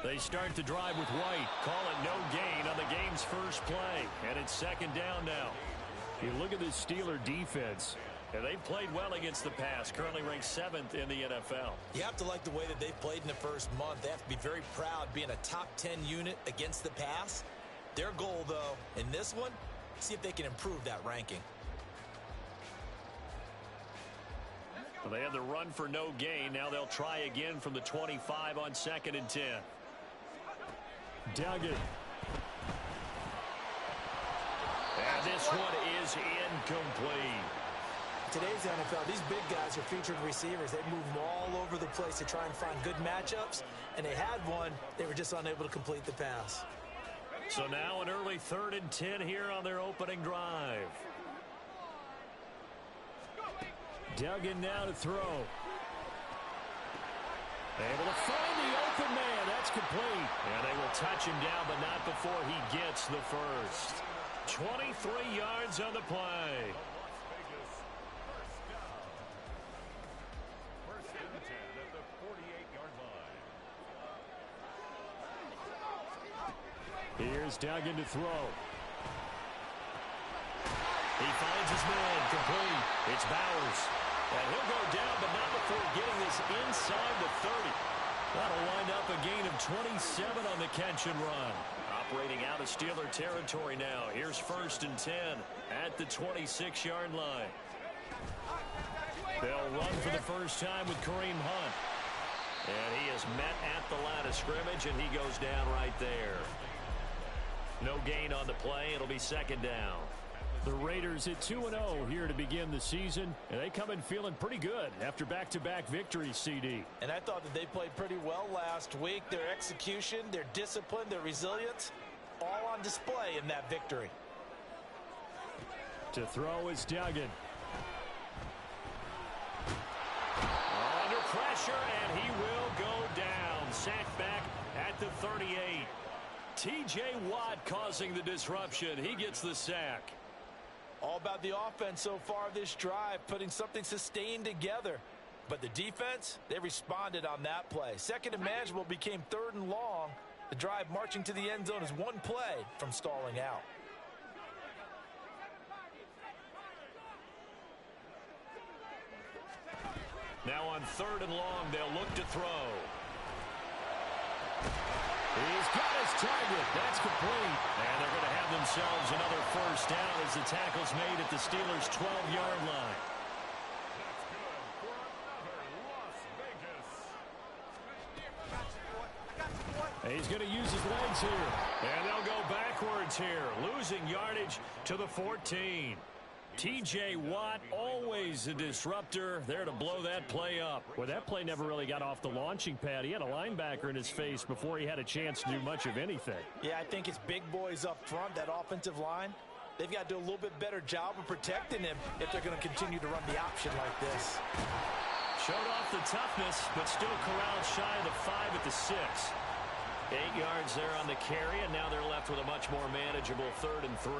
They start the drive with White. Call it no gain on the game's first play. And it's second down now. You look at this Steeler defense. And they've played well against the pass. Currently ranked 7th in the NFL. You have to like the way that they've played in the first month. They have to be very proud being a top 10 unit against the pass. Their goal, though, in this one, see if they can improve that ranking. Well, they had the run for no gain. Now they'll try again from the 25 on 2nd and 10. Duggan. And this one is incomplete. Today's NFL, these big guys are featured receivers. They move them all over the place to try and find good matchups. And they had one. They were just unable to complete the pass. So now an early 3rd and 10 here on their opening drive. Duggan now to throw. Able to find the open man. That's complete. And they will touch him down, but not before he gets the first. 23 yards on the play. First and 10 at the 48-yard line. Here's Duggan to throw. He finds his man. Complete. It's Bowers. And he'll go down, but not before getting this inside the 30. That'll wind up a gain of 27 on the catch and run. Operating out of Steeler territory now. Here's 1st and 10 at the 26-yard line. They'll run for the first time with Kareem Hunt. And he is met at the line of scrimmage, and he goes down right there. No gain on the play. It'll be 2nd down. The Raiders at 2-0 here to begin the season, and they come in feeling pretty good after back-to-back victories, CD. And I thought that they played pretty well last week. Their execution, their discipline, their resilience, all on display in that victory. To throw is Duggan. Under pressure, and he will go down. Sacked back at the 38. T.J. Watt causing the disruption. He gets the sack. All about the offense so far this drive, putting something sustained together. But the defense, they responded on that play. 2nd and manageable became 3rd and long. The drive marching to the end zone is one play from stalling out. Now on 3rd and long, they'll look to throw. He's got his target. That's complete. And they're going to have themselves another first down as the tackle's made at the Steelers' 12-yard line. That's good for another Las Vegas. And he's going to use his legs here. And they'll go backwards here, losing yardage to the 14. T.J. Watt, always a disruptor, there to blow that play up. Well, that play never really got off the launching pad. He had a linebacker in his face before he had a chance to do much of anything. Yeah, I think it's big boys up front, that offensive line. They've got to do a little bit better job of protecting him if they're going to continue to run the option like this. Showed off the toughness, but still corralled shy of the 5 at the 6. 8 yards there on the carry, and now they're left with a much more manageable 3rd and 3.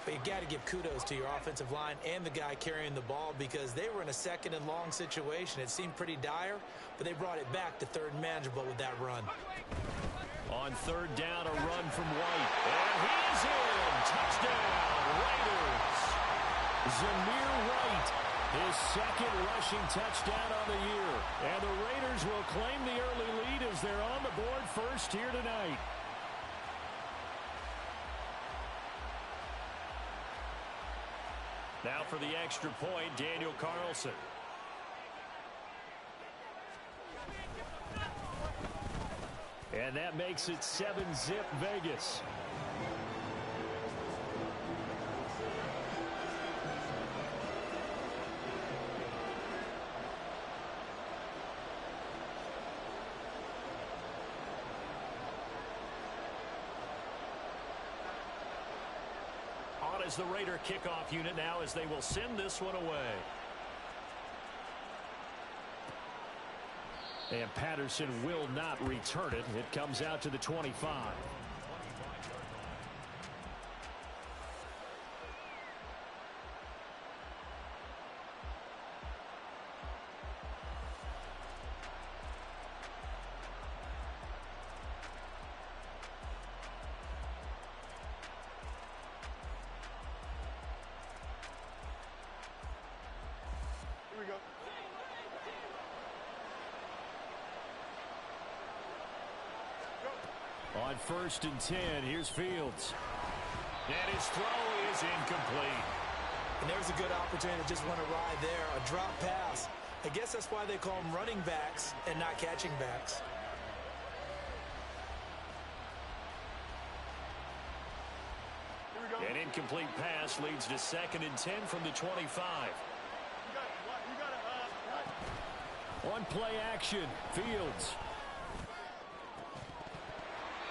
But you got to give kudos to your offensive line and the guy carrying the ball because they were in a 2nd and long situation. It seemed pretty dire, but they brought it back to 3rd and manageable with that run. On 3rd down, a run from White. And he's in. Touchdown, Raiders. Zamir White, his 2nd rushing touchdown on the year. And the Raiders will claim the early lead as they're on the board first here tonight. Now for the extra point, Daniel Carlson. And that makes it 7-zip Vegas. On as the Raider kickoff unit now as they will send this one away. And Patterson will not return it. It comes out to the 25. On 1st and 10, here's Fields. And his throw is incomplete. And there's a good opportunity to just run a ride there, a drop pass. I guess that's why they call them running backs and not catching backs. An incomplete pass leads to 2nd and 10 from the 25. On play action, Fields.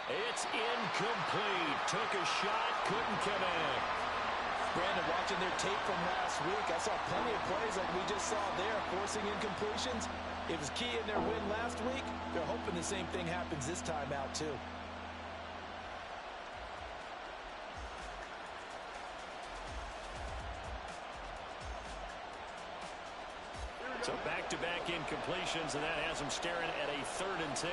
It's incomplete. Took a shot, couldn't connect. Brandon, watching their tape from last week, I saw plenty of plays like we just saw there, forcing incompletions. It was key in their win last week. They're hoping the same thing happens this time out, too. So back-to-back incompletions, and that has them staring at a 3rd and 10.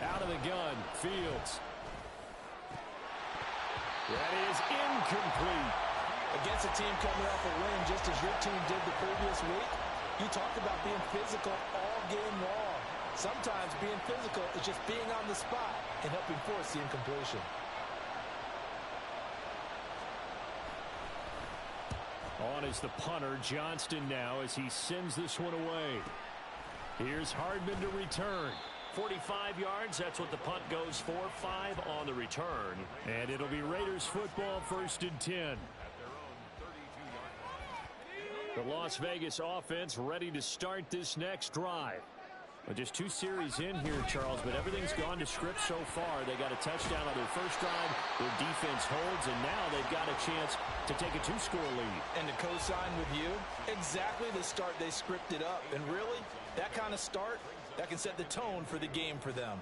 Out of the gun, Fields. That is incomplete. Against a team coming off a win just as your team did the previous week, you talked about being physical all game long. Sometimes being physical is just being on the spot and helping force the incompletion. On is the punter, Johnston now, as he sends this one away. Here's Hardman to return. 45 yards, that's what the punt goes for. 5 on the return. And it'll be Raiders football, 1st and 10. The Las Vegas offense ready to start this next drive. Well, just 2 series in here, Charles, but everything's gone to script so far. They got a touchdown on their first drive. Their defense holds, and now they've got a chance to take a 2-score lead. And to co-sign with you, exactly the start they scripted up. And really, that kind of start, that can set the tone for the game for them.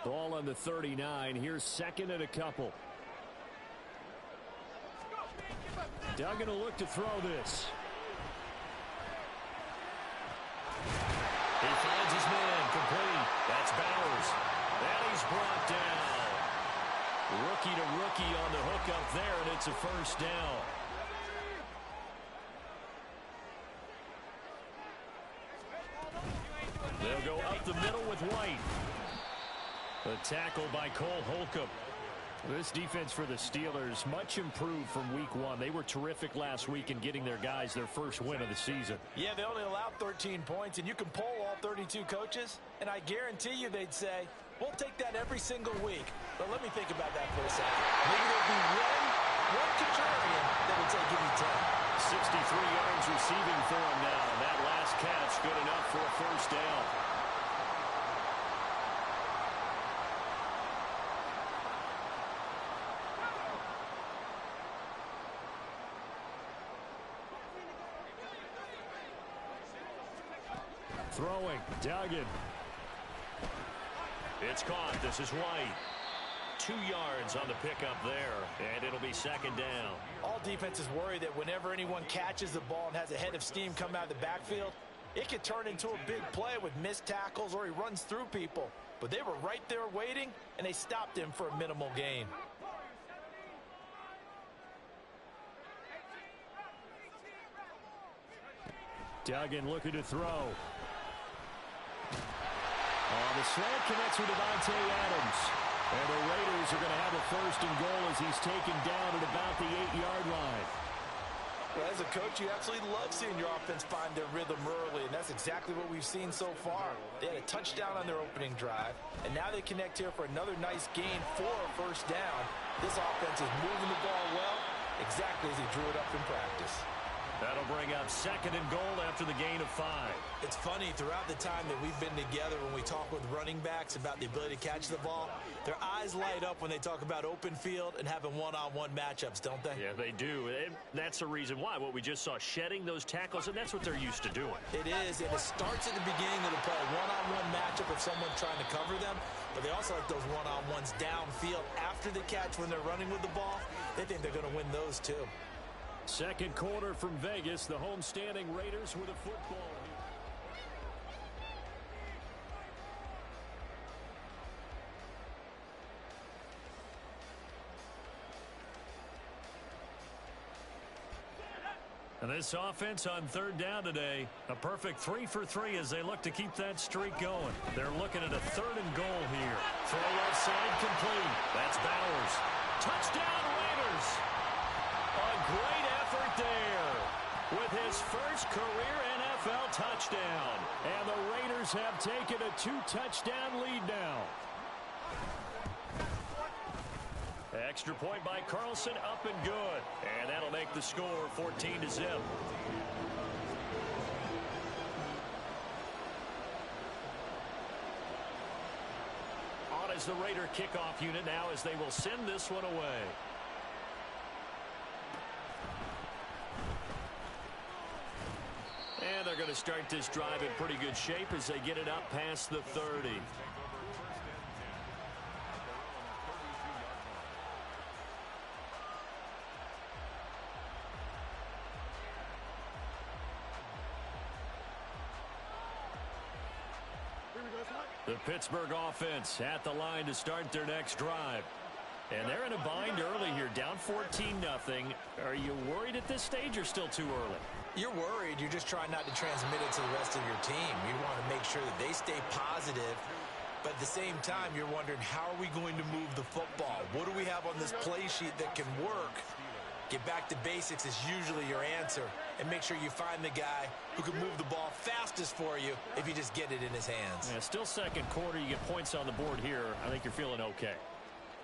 Ball on the 39. Here's 2nd and a couple. Duggan will look to throw this. He finds his man, complete. That's Bowers. And he's brought down. Rookie to rookie on the hook up there, and it's a 1st down. They'll go up the middle with White. The tackle by Cole Holcomb. This defense for the Steelers, much improved from week 1. They were terrific last week in getting their guys their first win of the season. Yeah, they only allowed 13 points, and you can poll all 32 coaches, and I guarantee you they'd say, we'll take that every single week. But let me think about that for a second. Maybe there'd be one contrarian that would say, give me 10. 63 yards receiving for him now. That last catch good enough for a 1st down. Throwing, Duggan. It's caught. This is White. 2 yards on the pickup there, and it'll be 2nd down. All defenses worry that whenever anyone catches the ball and has a head of steam come out of the backfield, it could turn into a big play with missed tackles or he runs through people. But they were right there waiting, and they stopped him for a minimal gain. Duggan looking to throw. The slant connects with Davante Adams. And the Raiders are going to have a 1st and goal as he's taken down at about the 8-yard line. Well, as a coach, you absolutely love seeing your offense find their rhythm early, and that's exactly what we've seen so far. They had a touchdown on their opening drive, and now they connect here for another nice gain for a 1st down. This offense is moving the ball well, exactly as he drew it up in practice. That'll bring up 2nd and goal after the gain of 5. It's funny, throughout the time that we've been together, when we talk with running backs about the ability to catch the ball, their eyes light up when they talk about open field and having one-on-one matchups, don't they? Yeah, they do. And that's the reason why. What we just saw, shedding those tackles, and that's what they're used to doing. It is, and it starts at the beginning of the play, one-on-one matchup of someone trying to cover them, but they also like those one-on-ones downfield after the catch when they're running with the ball. They think they're going to win those, too. Second quarter from Vegas, the homestanding Raiders with a football. And this offense on third down today, a perfect 3 for 3 as they look to keep that streak going. They're looking at a 3rd and goal here. Throw left side complete. That's Bowers. Touchdown Raiders. A great effort there with his first career NFL touchdown. And the Raiders have taken a 2-touchdown lead now. Extra point by Carlson, up and good. And that'll make the score 14-0. On is the Raider kickoff unit now as they will send this one away. And they're going to start this drive in pretty good shape as they get it up past the 30. The Pittsburgh offense at the line to start their next drive. And they're in a bind early here, down 14-0. Are you worried at this stage or still too early? You're worried. You're just trying not to transmit it to the rest of your team. You want to make sure that they stay positive. But at the same time, you're wondering, how are we going to move the football? What do we have on this play sheet that can work? Get back to basics is usually your answer. And make sure you find the guy who can move the ball fastest for you if you just get it in his hands. Yeah, still second quarter. You get points on the board here. I think you're feeling okay.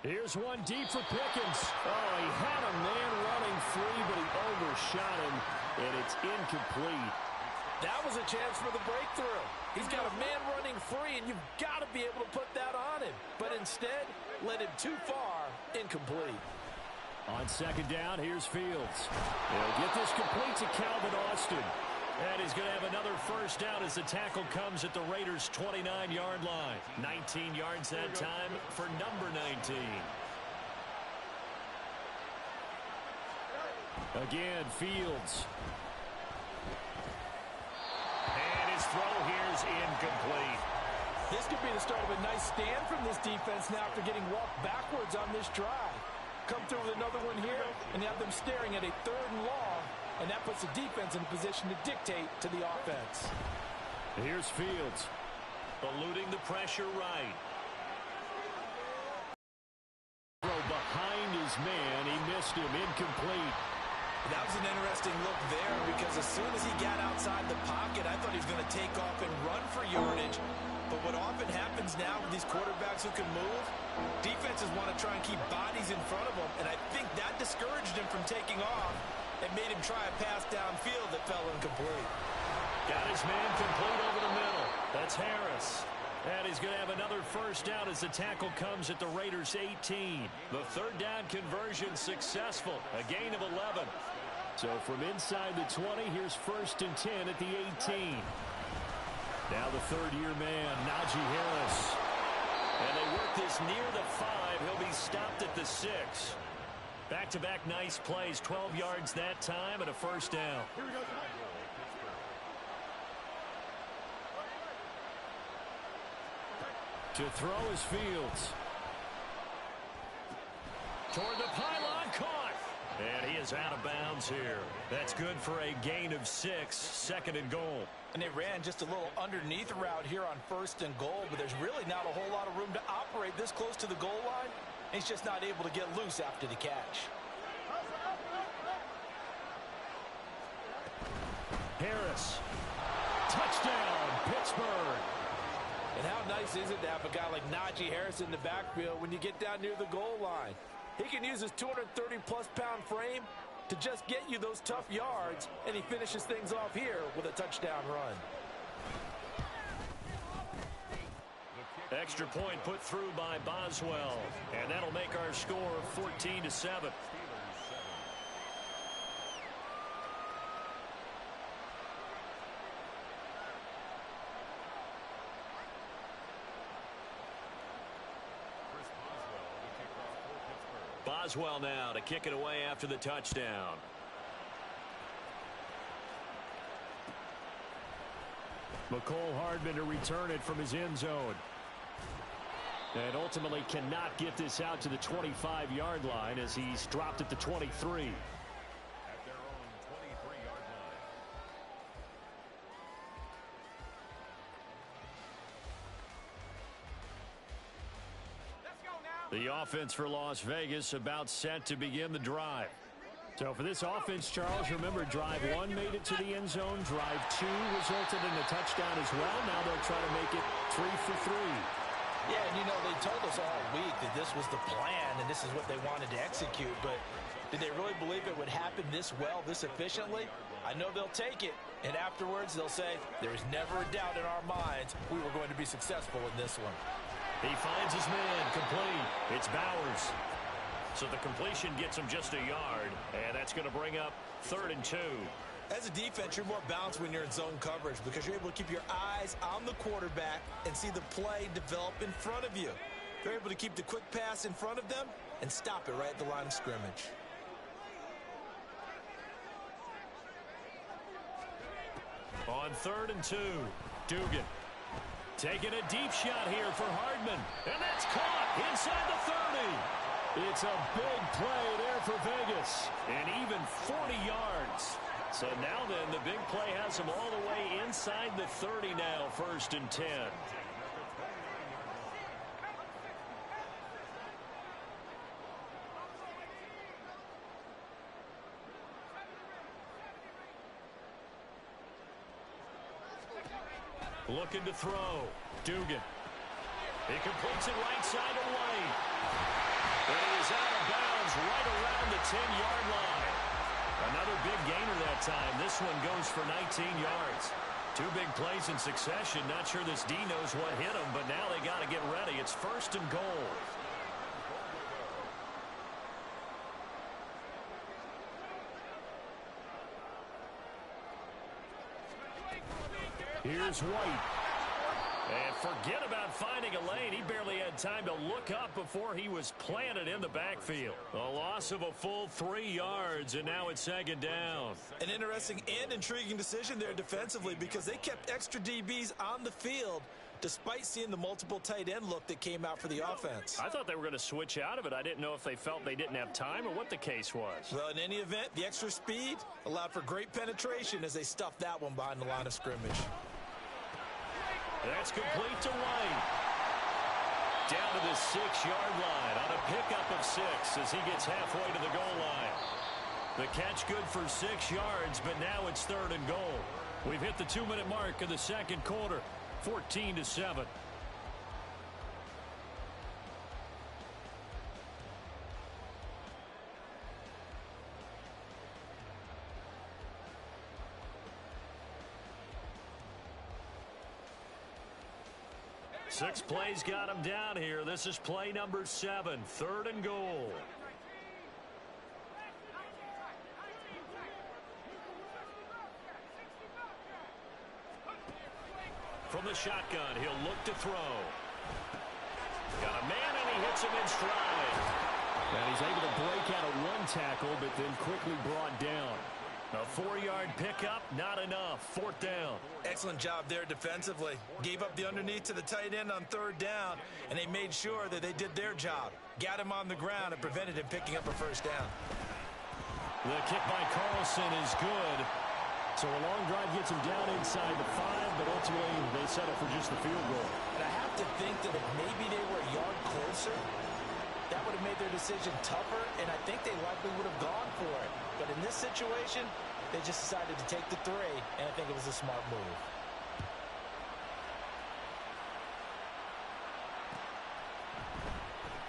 Here's one deep for Pickens. Oh, he had a man running free, but he overshot him, and it's incomplete. That was a chance for the breakthrough. He's got a man running free, and you've got to be able to put that on him. But instead, led him too far, incomplete. On second down, here's Fields. He'll get this complete to Calvin Austin. And he's going to have another first down as the tackle comes at the Raiders' 29-yard line. 19 yards that time for number 19. Again, Fields. And his throw here is incomplete. This could be the start of a nice stand from this defense now after getting walked backwards on this drive. Come through with another one here, and have them staring at a 3rd and long, and that puts the defense in a position to dictate to the offense. Here's Fields, eluding the pressure right. Throw behind his man, he missed him, incomplete. That was an interesting look there because as soon as he got outside the pocket, I thought he was going to take off and run for yardage. But what often happens now with these quarterbacks who can move, defenses want to try and keep bodies in front of them, and I think that discouraged him from taking off and made him try a pass downfield that fell incomplete. Got his man complete over the middle. That's Harris. And he's going to have another first down as the tackle comes at the Raiders' 18. The 3rd down conversion successful, a gain of 11. So from inside the 20, here's 1st and 10 at the 18. Now the 3rd-year man, Najee Harris. And they work this near the 5. He'll be stopped at the 6. Back-to-back nice plays, 12 yards that time and a first down. To throw is Fields. Toward the pylon, caught. And he is out of bounds here. That's good for a gain of 6, 2nd and goal. And they ran just a little underneath route here on 1st and goal, but there's really not a whole lot of room to operate this close to the goal line. He's just not able to get loose after the catch. Harris. Touchdown, Pittsburgh. And how nice is it to have a guy like Najee Harris in the backfield when you get down near the goal line? He can use his 230-plus pound frame to just get you those tough yards, and he finishes things off here with a touchdown run. Extra point put through by Boswell, and that'll make our score 14-7. Boswell now to kick it away after the touchdown. McCole Hardman to return it from his end zone. And ultimately cannot get this out to the 25-yard line as he's dropped at the 23. At their own 23-yard The offense for Las Vegas about set to begin the drive. So for this offense, Charles, remember, drive 1 made it to the end zone. Drive 2 resulted in a touchdown as well. Now they'll try to make it 3 for 3. Yeah, and they told us all week that this was the plan and this is what they wanted to execute. But did they really believe it would happen this well, this efficiently? I know they'll take it. And afterwards, they'll say, there's never a doubt in our minds we were going to be successful in this one. He finds his man complete. It's Bowers. So the completion gets him just a yard, and that's going to bring up 3rd and 2. As a defense, you're more balanced when you're in zone coverage because you're able to keep your eyes on the quarterback and see the play develop in front of you. You're able to keep the quick pass in front of them and stop it right at the line of scrimmage. On 3rd and 2, Dugan taking a deep shot here for Hardman, and that's caught inside the 30. It's a big play there for Vegas, and even 40 yards. So now then, the big play has them all the way inside the 30 now, 1st and 10. Looking to throw. Dugan. He completes it right side to White. And it is out of bounds right around the 10-yard line. Another big gainer that time. This one goes for 19 yards. 2 big plays in succession. Not sure this D knows what hit him, but now they got to get ready. It's 1st and goal. Here's White. And forget about finding a lane. He barely had time to look up before he was planted in the backfield. A loss of a full 3 yards, and now it's 2nd down. An interesting and intriguing decision there defensively because they kept extra DBs on the field despite seeing the multiple tight end look that came out for the offense. I thought they were going to switch out of it. I didn't know if they felt they didn't have time or what the case was. Well, in any event, the extra speed allowed for great penetration as they stuffed that one behind the line of scrimmage. That's complete to White. Down to the 6-yard line on a pickup of 6 as he gets halfway to the goal line. The catch good for 6 yards, but now it's 3rd and goal. We've hit the 2-minute mark of the 2nd quarter, 14-7. Six plays got him down here. This is play number 7, 3rd and goal. From the shotgun, he'll look to throw. Got a man, and he hits him in stride. And he's able to break out of 1 tackle, but then quickly brought down. A 4-yard pickup, not enough. 4th down. Excellent job there defensively. Gave up the underneath to the tight end on 3rd down, and they made sure that they did their job. Got him on the ground and prevented him picking up a 1st down. The kick by Carlson is good. So a long drive gets him down inside the 5, but ultimately they settle for just the field goal. And I have to think that if maybe they were a yard closer, that would have made their decision tougher, and I think they likely would have gone for it. But in this situation, they just decided to take the 3, and I think it was a smart move.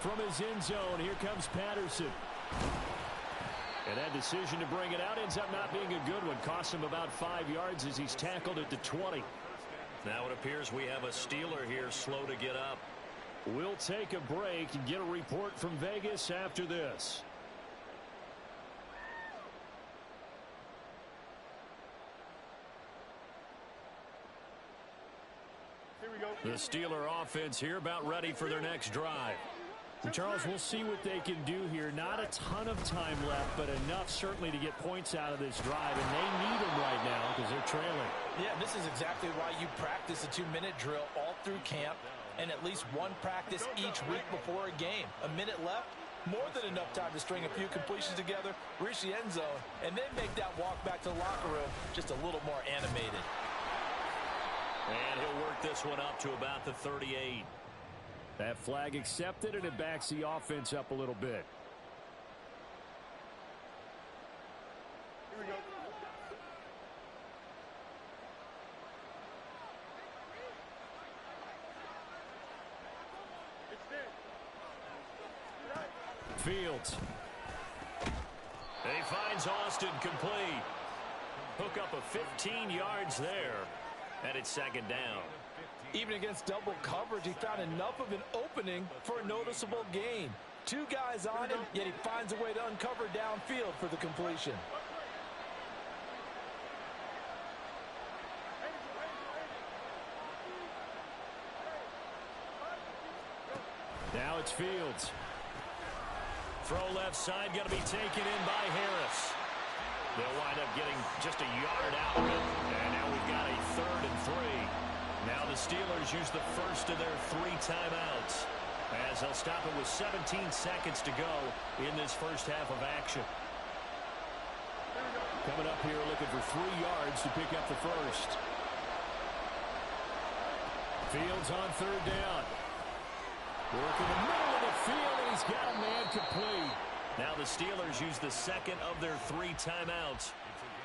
From his end zone, here comes Patterson. And that decision to bring it out ends up not being a good one. Costs him about 5 yards as he's tackled at the 20. Now it appears we have a Steeler here slow to get up. We'll take a break and get a report from Vegas after this. Here we go. The Steeler offense here about ready for their next drive. And Charles, we'll see what they can do here. Not a ton of time left, but enough certainly to get points out of this drive. And they need them right now because they're trailing. Yeah, this is exactly why you practice a 2-minute drill all through camp and at least 1 practice each week before a game. A minute left, more than enough time to string a few completions together, reach the end zone, and then make that walk back to the locker room just a little more animated. And he'll work this one up to about the 38. That flag accepted, and it backs the offense up a little bit. Here we go. It's there. Right. Fields. He finds Austin complete. Hook up of 15 yards there, and it's second down. Even against double coverage, he found enough of an opening for a noticeable gain. Two guys on him, yet he finds a way to uncover downfield for the completion. Now it's Fields. Throw left side, going to be taken in by Harris. They'll wind up getting just a yard out of it. And now we've got a 3rd and 3. Now the Steelers use the first of their 3 timeouts, as they'll stop it with 17 seconds to go in this first half of action. Coming up here looking for 3 yards to pick up the first. Fields on 3rd down. Work in the middle of the field, and he's got a man complete. Now the Steelers use the second of their 3 timeouts.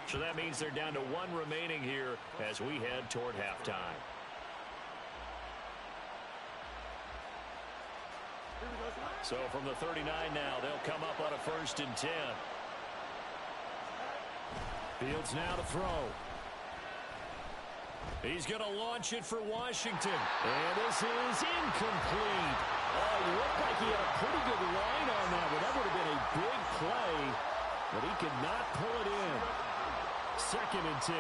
So that means they're down to 1 remaining here as we head toward halftime. So from the 39 now, they'll come up on a 1st and 10. Fields now to throw. He's going to launch it for Washington. And this is incomplete. Oh, it looked like he had a pretty good line on that one. That would have been a big play, but he could not pull it in. 2nd and 10.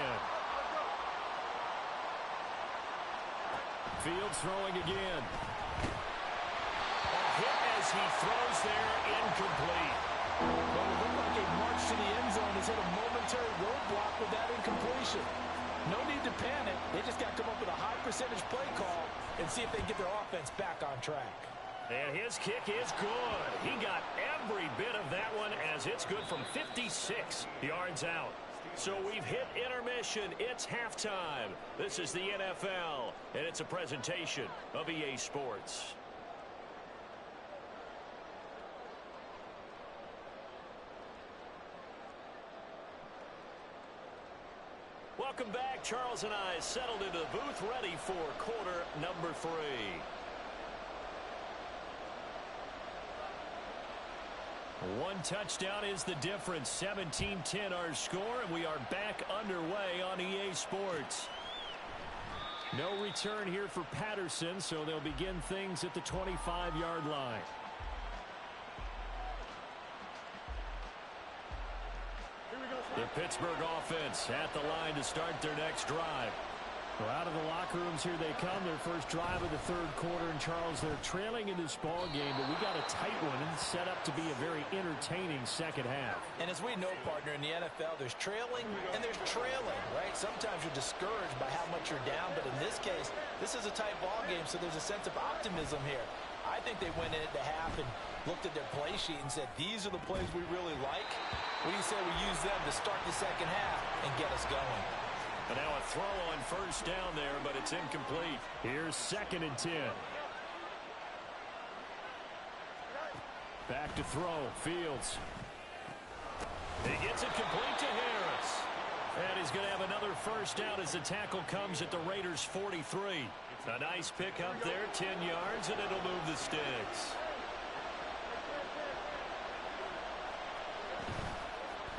Fields throwing again. A hit as he throws there, incomplete. Well, it looked like a march to the end zone has hit a momentary roadblock with that incompletion. No need to panic. They just got to come up with a high percentage play call and see if they can get their offense back on track. And his kick is good. He got every bit of that one as it's good from 56 yards out. So we've hit intermission. It's halftime. This is the NFL, and it's a presentation of EA Sports. Welcome back. Charles and I settled into the booth, ready for quarter number 3. One touchdown is the difference. 17-10 our score, and we are back underway on EA Sports. No return here for Patterson, so they'll begin things at the 25-yard line. The Pittsburgh offense at the line to start their next drive. Well, out of the locker rooms here they come. Their first drive of the 3rd quarter. And Charles, they're trailing in this ball game, but we got a tight one and set up to be a very entertaining second half. And as we know, partner, in the NFL, there's trailing and there's trailing, right? Sometimes you're discouraged by how much you're down, but in this case, this is a tight ball game, so there's a sense of optimism here. I think they went in at the half and looked at their play sheet and said, these are the plays we really like. What do you say we use them to start the second half and get us going? And now a throw on 1st down there, but it's incomplete. Here's 2nd and 10. Back to throw. Fields. He gets it complete to Harris. And he's going to have another 1st down as the tackle comes at the Raiders' 43. A nice pickup there, 10 yards, and it'll move the sticks.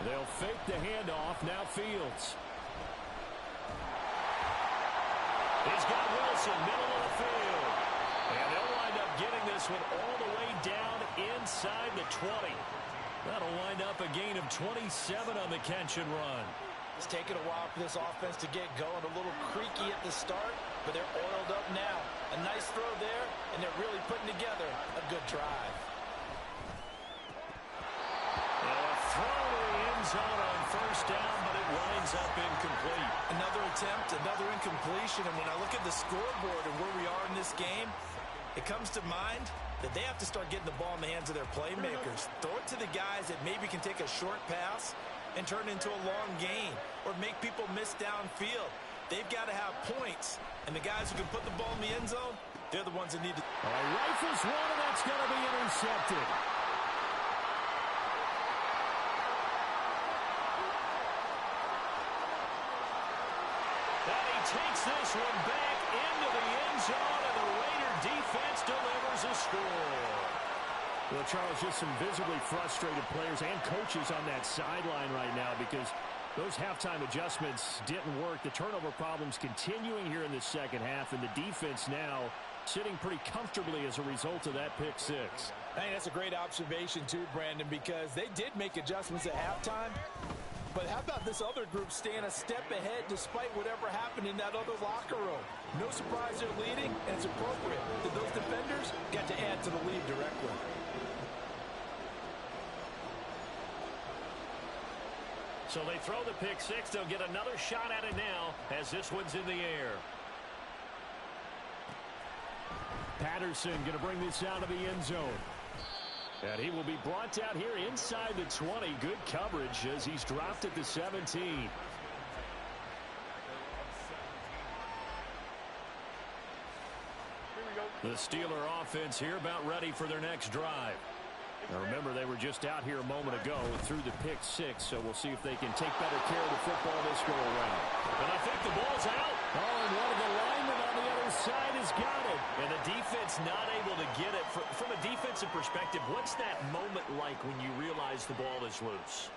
They'll fake the handoff. Now Fields. He's got Wilson, middle of the field. And they'll wind up getting this one all the way down inside the 20. That'll wind up a gain of 27 on the catch and run. It's taken a while for this offense to get going. A little creaky at the start, but they're oiled up now. A nice throw there, and they're really putting together a good drive. And a throw to the end zone on 1st down, but it winds up incomplete. Another attempt, another incompletion, and when I look at the scoreboard and where we are in this game, it comes to mind that they have to start getting the ball in the hands of their playmakers. Throw it to the guys that maybe can take a short pass and turn it into a long gain or make people miss downfield. They've got to have points, and the guys who can put the ball in the end zone, They're the ones that need to... Rifles one, and that's going to be intercepted. And he takes this one back into the end zone, and the Raider defense delivers a score. Well, Charles, just some visibly frustrated players and coaches on that sideline right now because those halftime adjustments didn't work. The turnover problems continuing here in the second half, and the defense now sitting pretty comfortably as a result of that pick six. I think that's a great observation too, Brandon, because they did make adjustments at halftime. But how about this other group staying a step ahead despite whatever happened in that other locker room? No surprise they're leading, and it's appropriate that those defenders got to add to the lead directly. So they throw the pick six. They'll get another shot at it now as this one's in the air. Patterson going to bring this out of the end zone. And he will be brought out here inside the 20. Good coverage as he's dropped at the 17. The Steeler offense here about ready for their next drive. Now remember, they were just out here a moment ago through the pick six, so we'll see if they can take better care of the football this go around. And I think the ball's out. Oh, and one of the linemen on the other side has got it. And the defense not able to get it. From a defensive perspective, what's that moment like when you realize the ball is loose?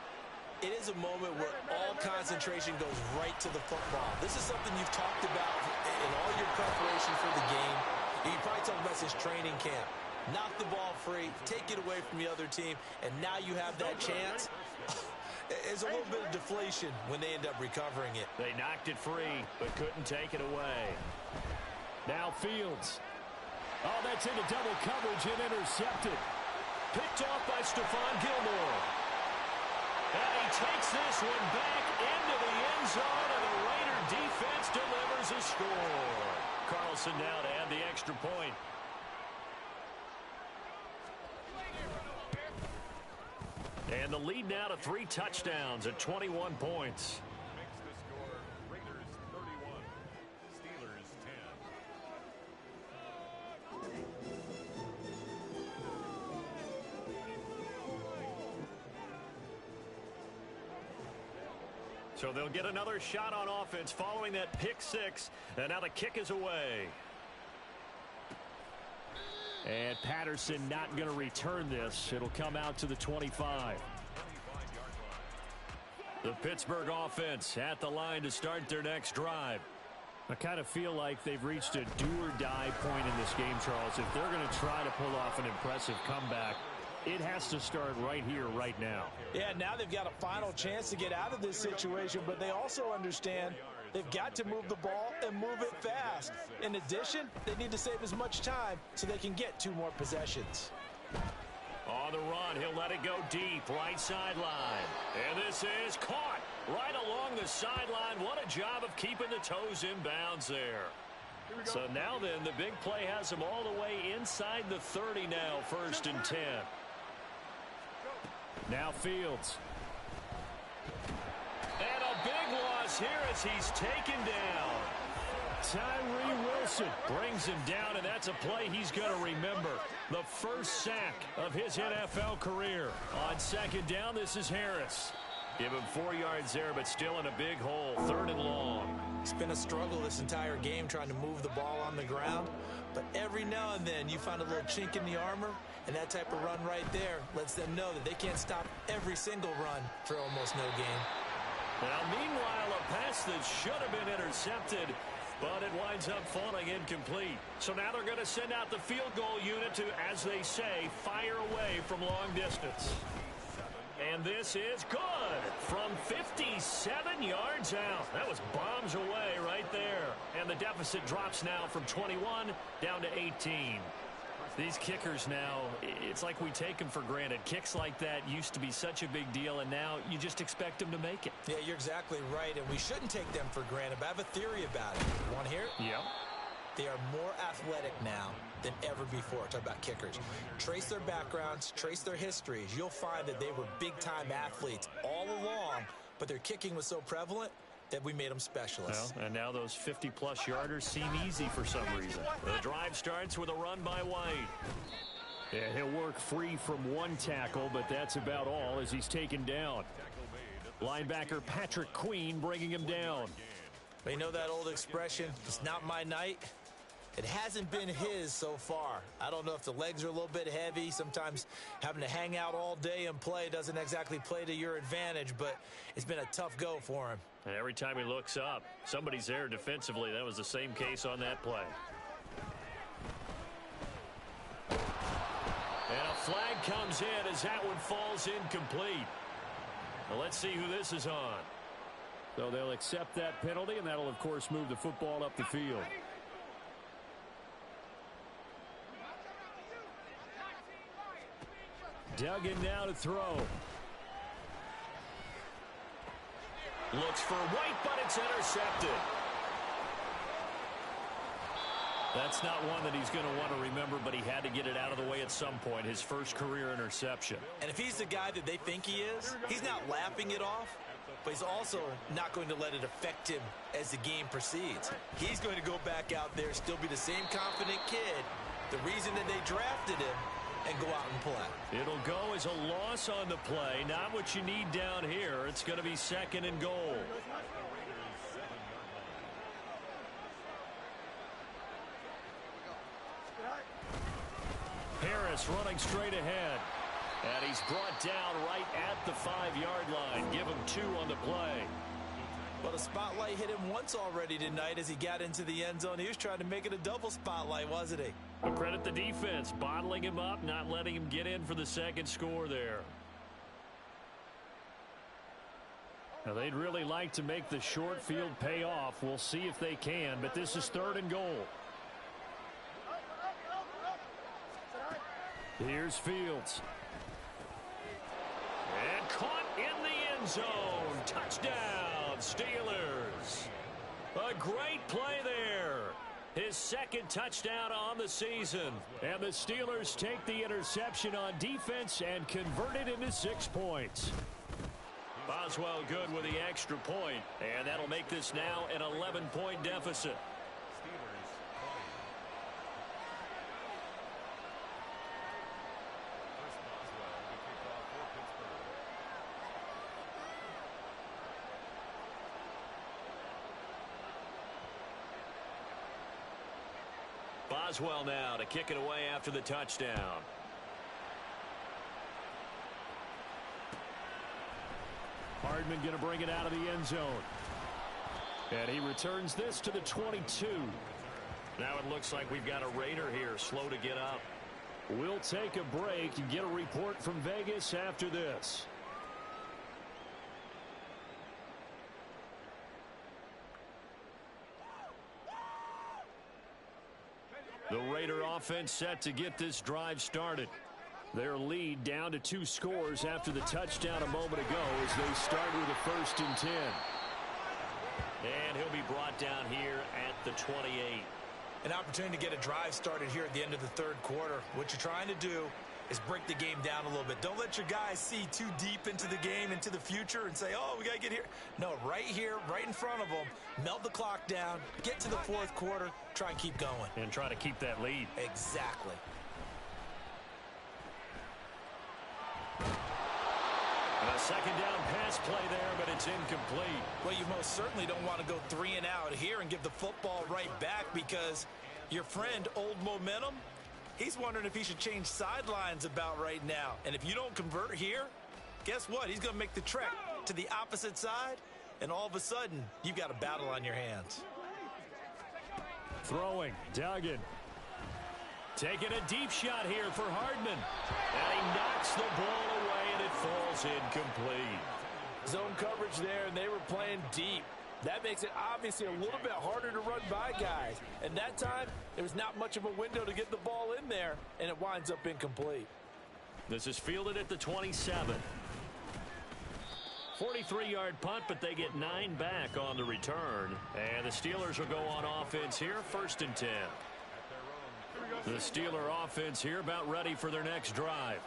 It is a moment where all concentration goes right to the football. This is something you've talked about in all your preparation for the game. You probably talked about this training camp. Knock the ball free, take it away from the other team, and now you have that chance. There's a little bit of deflation when they end up recovering it. They knocked it free, but couldn't take it away. Now Fields. Oh, that's into double coverage and intercepted. Picked off by Stephon Gilmore. And he takes this one back into the end zone, and the Raider defense delivers a score. Carlson now to add the extra point. And the lead now to 3 touchdowns at 21 points. Makes the score Raiders 31, Steelers 10. So they'll get another shot on offense following that pick six. And now the kick is away. And Patterson not going to return this. It'll come out to the 25. The Pittsburgh offense at the line to start their next drive. I kind of feel like they've reached a do-or-die point in this game, Charles. If they're going to try to pull off an impressive comeback, it has to start right here, right now. Yeah, now they've got a final chance to get out of this situation, but they also understand they've got to move the ball and move it fast. In addition, they need to save as much time so they can get 2 more possessions. On the run, he'll let it go deep, right sideline. And this is caught right along the sideline. What a job of keeping the toes in bounds there. So now then, the big play has him all the way inside the 30 now, 1st and 10. Now Fields. And a big loss here as he's taken down. Tyree Wilson brings him down, and that's a play he's going to remember. The first sack of his NFL career. On 2nd down, this is Harris. Give him 4 yards there, but still in a big hole. 3rd and long. It's been a struggle this entire game trying to move the ball on the ground. But every now and then you find a little chink in the armor, and that type of run right there lets them know that they can't stop every single run for almost no gain. Now, meanwhile, a pass that should have been intercepted, but it winds up falling incomplete. So now they're going to send out the field goal unit to, as they say, fire away from long distance. And this is good from 57 yards out. That was bombs away right there. And the deficit drops now from 21 down to 18. These kickers now, it's like we take them for granted. Kicks like that used to be such a big deal, and now you just expect them to make it. Yeah, you're exactly right, and we shouldn't take them for granted, but I have a theory about it. You want to hear it? Yep. They are more athletic now than ever before. Talk about kickers. Trace their backgrounds, trace their histories. You'll find that they were big-time athletes all along, but their kicking was so prevalent, that we made them specialists. Well, and now those 50-plus yarders seem easy for some reason. The drive starts with a run by White. Yeah, he'll work free from one tackle, but that's about all as he's taken down. Linebacker Patrick Queen bringing him down. But you know that old expression, it's not my night? It hasn't been his so far. I don't know if the legs are a little bit heavy. Sometimes having to hang out all day and play doesn't exactly play to your advantage, but it's been a tough go for him. And every time he looks up, somebody's there defensively. That was the same case on that play. And a flag comes in as that one falls incomplete. Well, let's see who this is on. So they'll accept that penalty, and that'll, of course, move the football up the field. Duggan now to throw. Looks for White, but it's intercepted. That's not one that he's going to want to remember, but he had to get it out of the way at some point. His first career interception. And if he's the guy that they think he is, he's not laughing it off, but he's also not going to let it affect him as the game proceeds. He's going to go back out there, still be the same confident kid, the reason that they drafted him, and go out and play. It'll go as a loss on the play. Not what you need down here. It's going to be 2nd and goal. Harris running straight ahead. And he's brought down right at the 5-yard line. Give him 2 on the play. Well, the spotlight hit him once already tonight as he got into the end zone. He was trying to make it a double spotlight, wasn't he? But credit the defense, bottling him up, not letting him get in for the second score there. Now, they'd really like to make the short field pay off. We'll see if they can, but this is 3rd and goal. Here's Fields. And caught in the end zone. Touchdown, Steelers. A great play there. His 2nd touchdown on the season. And the Steelers take the interception on defense and convert it into 6 points. Boswell good with the extra point. And that'll make this now an 11-point deficit. Boswell now to kick it away after the touchdown. Hardman going to bring it out of the end zone. And he returns this to the 22. Now it looks like we've got a Raider here, slow to get up. We'll take a break and get a report from Vegas after this. The Raider offense set to get this drive started. Their lead down to 2 scores after the touchdown a moment ago as they start with a 1st and 10. And he'll be brought down here at the 28. An opportunity to get a drive started here at the end of the 3rd quarter. What you're trying to do is break the game down a little bit. Don't let your guys see too deep into the game, into the future, and say, oh, we got to get here. No, right here, right in front of them, melt the clock down, get to the 4th quarter, try and keep going. And try to keep that lead. Exactly. And a 2nd down pass play there, but it's incomplete. Well, you most certainly don't want to go 3 and out here and give the football right back because your friend, Old Momentum, he's wondering if he should change sidelines about right now. And if you don't convert here, guess what? He's going to make the trek to the opposite side, and all of a sudden, you've got a battle on your hands. Throwing, Duggan. Taking a deep shot here for Hardman. And he knocks the ball away, and it falls incomplete. Zone coverage there, and they were playing deep. That makes it obviously a little bit harder to run by guys. And that time, there was not much of a window to get the ball in there, and it winds up incomplete. This is fielded at the 27. 43-yard punt, but they get 9 back on the return. And the Steelers will go on offense here, 1st and 10. The Steeler offense here about ready for their next drive.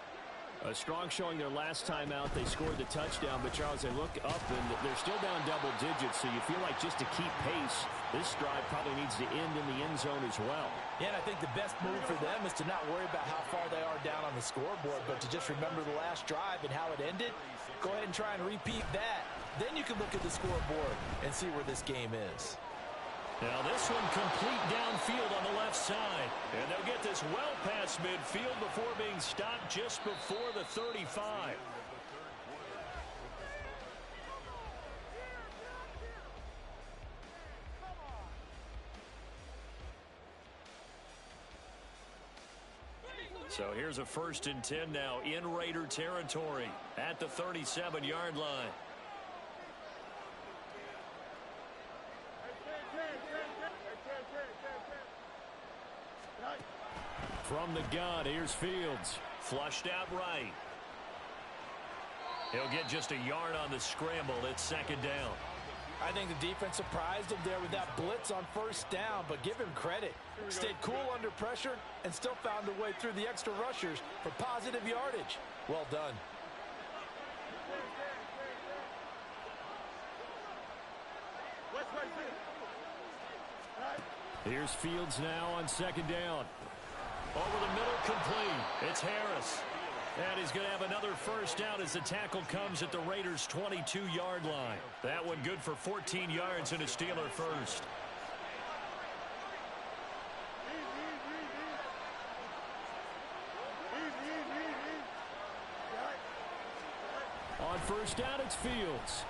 A strong showing their last time out. They scored the touchdown, but Charles, they look up and they're still down double digits, so you feel like just to keep pace, this drive probably needs to end in the end zone as well. Yeah, and I think the best move for them is to not worry about how far they are down on the scoreboard, but to just remember the last drive and how it ended. Go ahead and try and repeat that. Then you can look at the scoreboard and see where this game is. Now this one complete downfield on the left side. And they'll get this well past midfield before being stopped just before the 35. So here's a 1st and 10 now in Raider territory at the 37-yard line. From the gun, here's Fields. Flushed out right. He'll get just a yard on the scramble. It's 2nd down. I think the defense surprised him there with that blitz on 1st down, but give him credit. Stayed cool under pressure and still found a way through the extra rushers for positive yardage. Well done. Here's Fields now on 2nd down. Over the middle, complete. It's Harris. And he's going to have another 1st down as the tackle comes at the Raiders' 22-yard line. That one good for 14 yards and a Steeler first. On 1st down, it's Fields.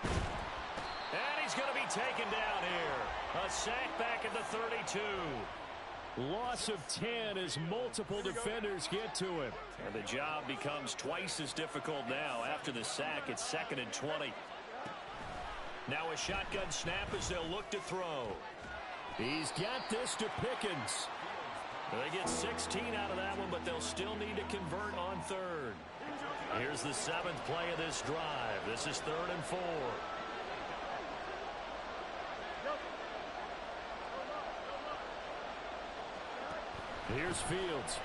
And he's going to be taken down here. A sack back at the 32. Loss of 10 as multiple defenders get to him. And the job becomes twice as difficult now. After the sack, it's 2nd and 20. Now a shotgun snap as they'll look to throw. He's got this to Pickens. They get 16 out of that one, but they'll still need to convert on 3rd. Here's the 7th play of this drive. This is 3rd and 4. Here's Fields.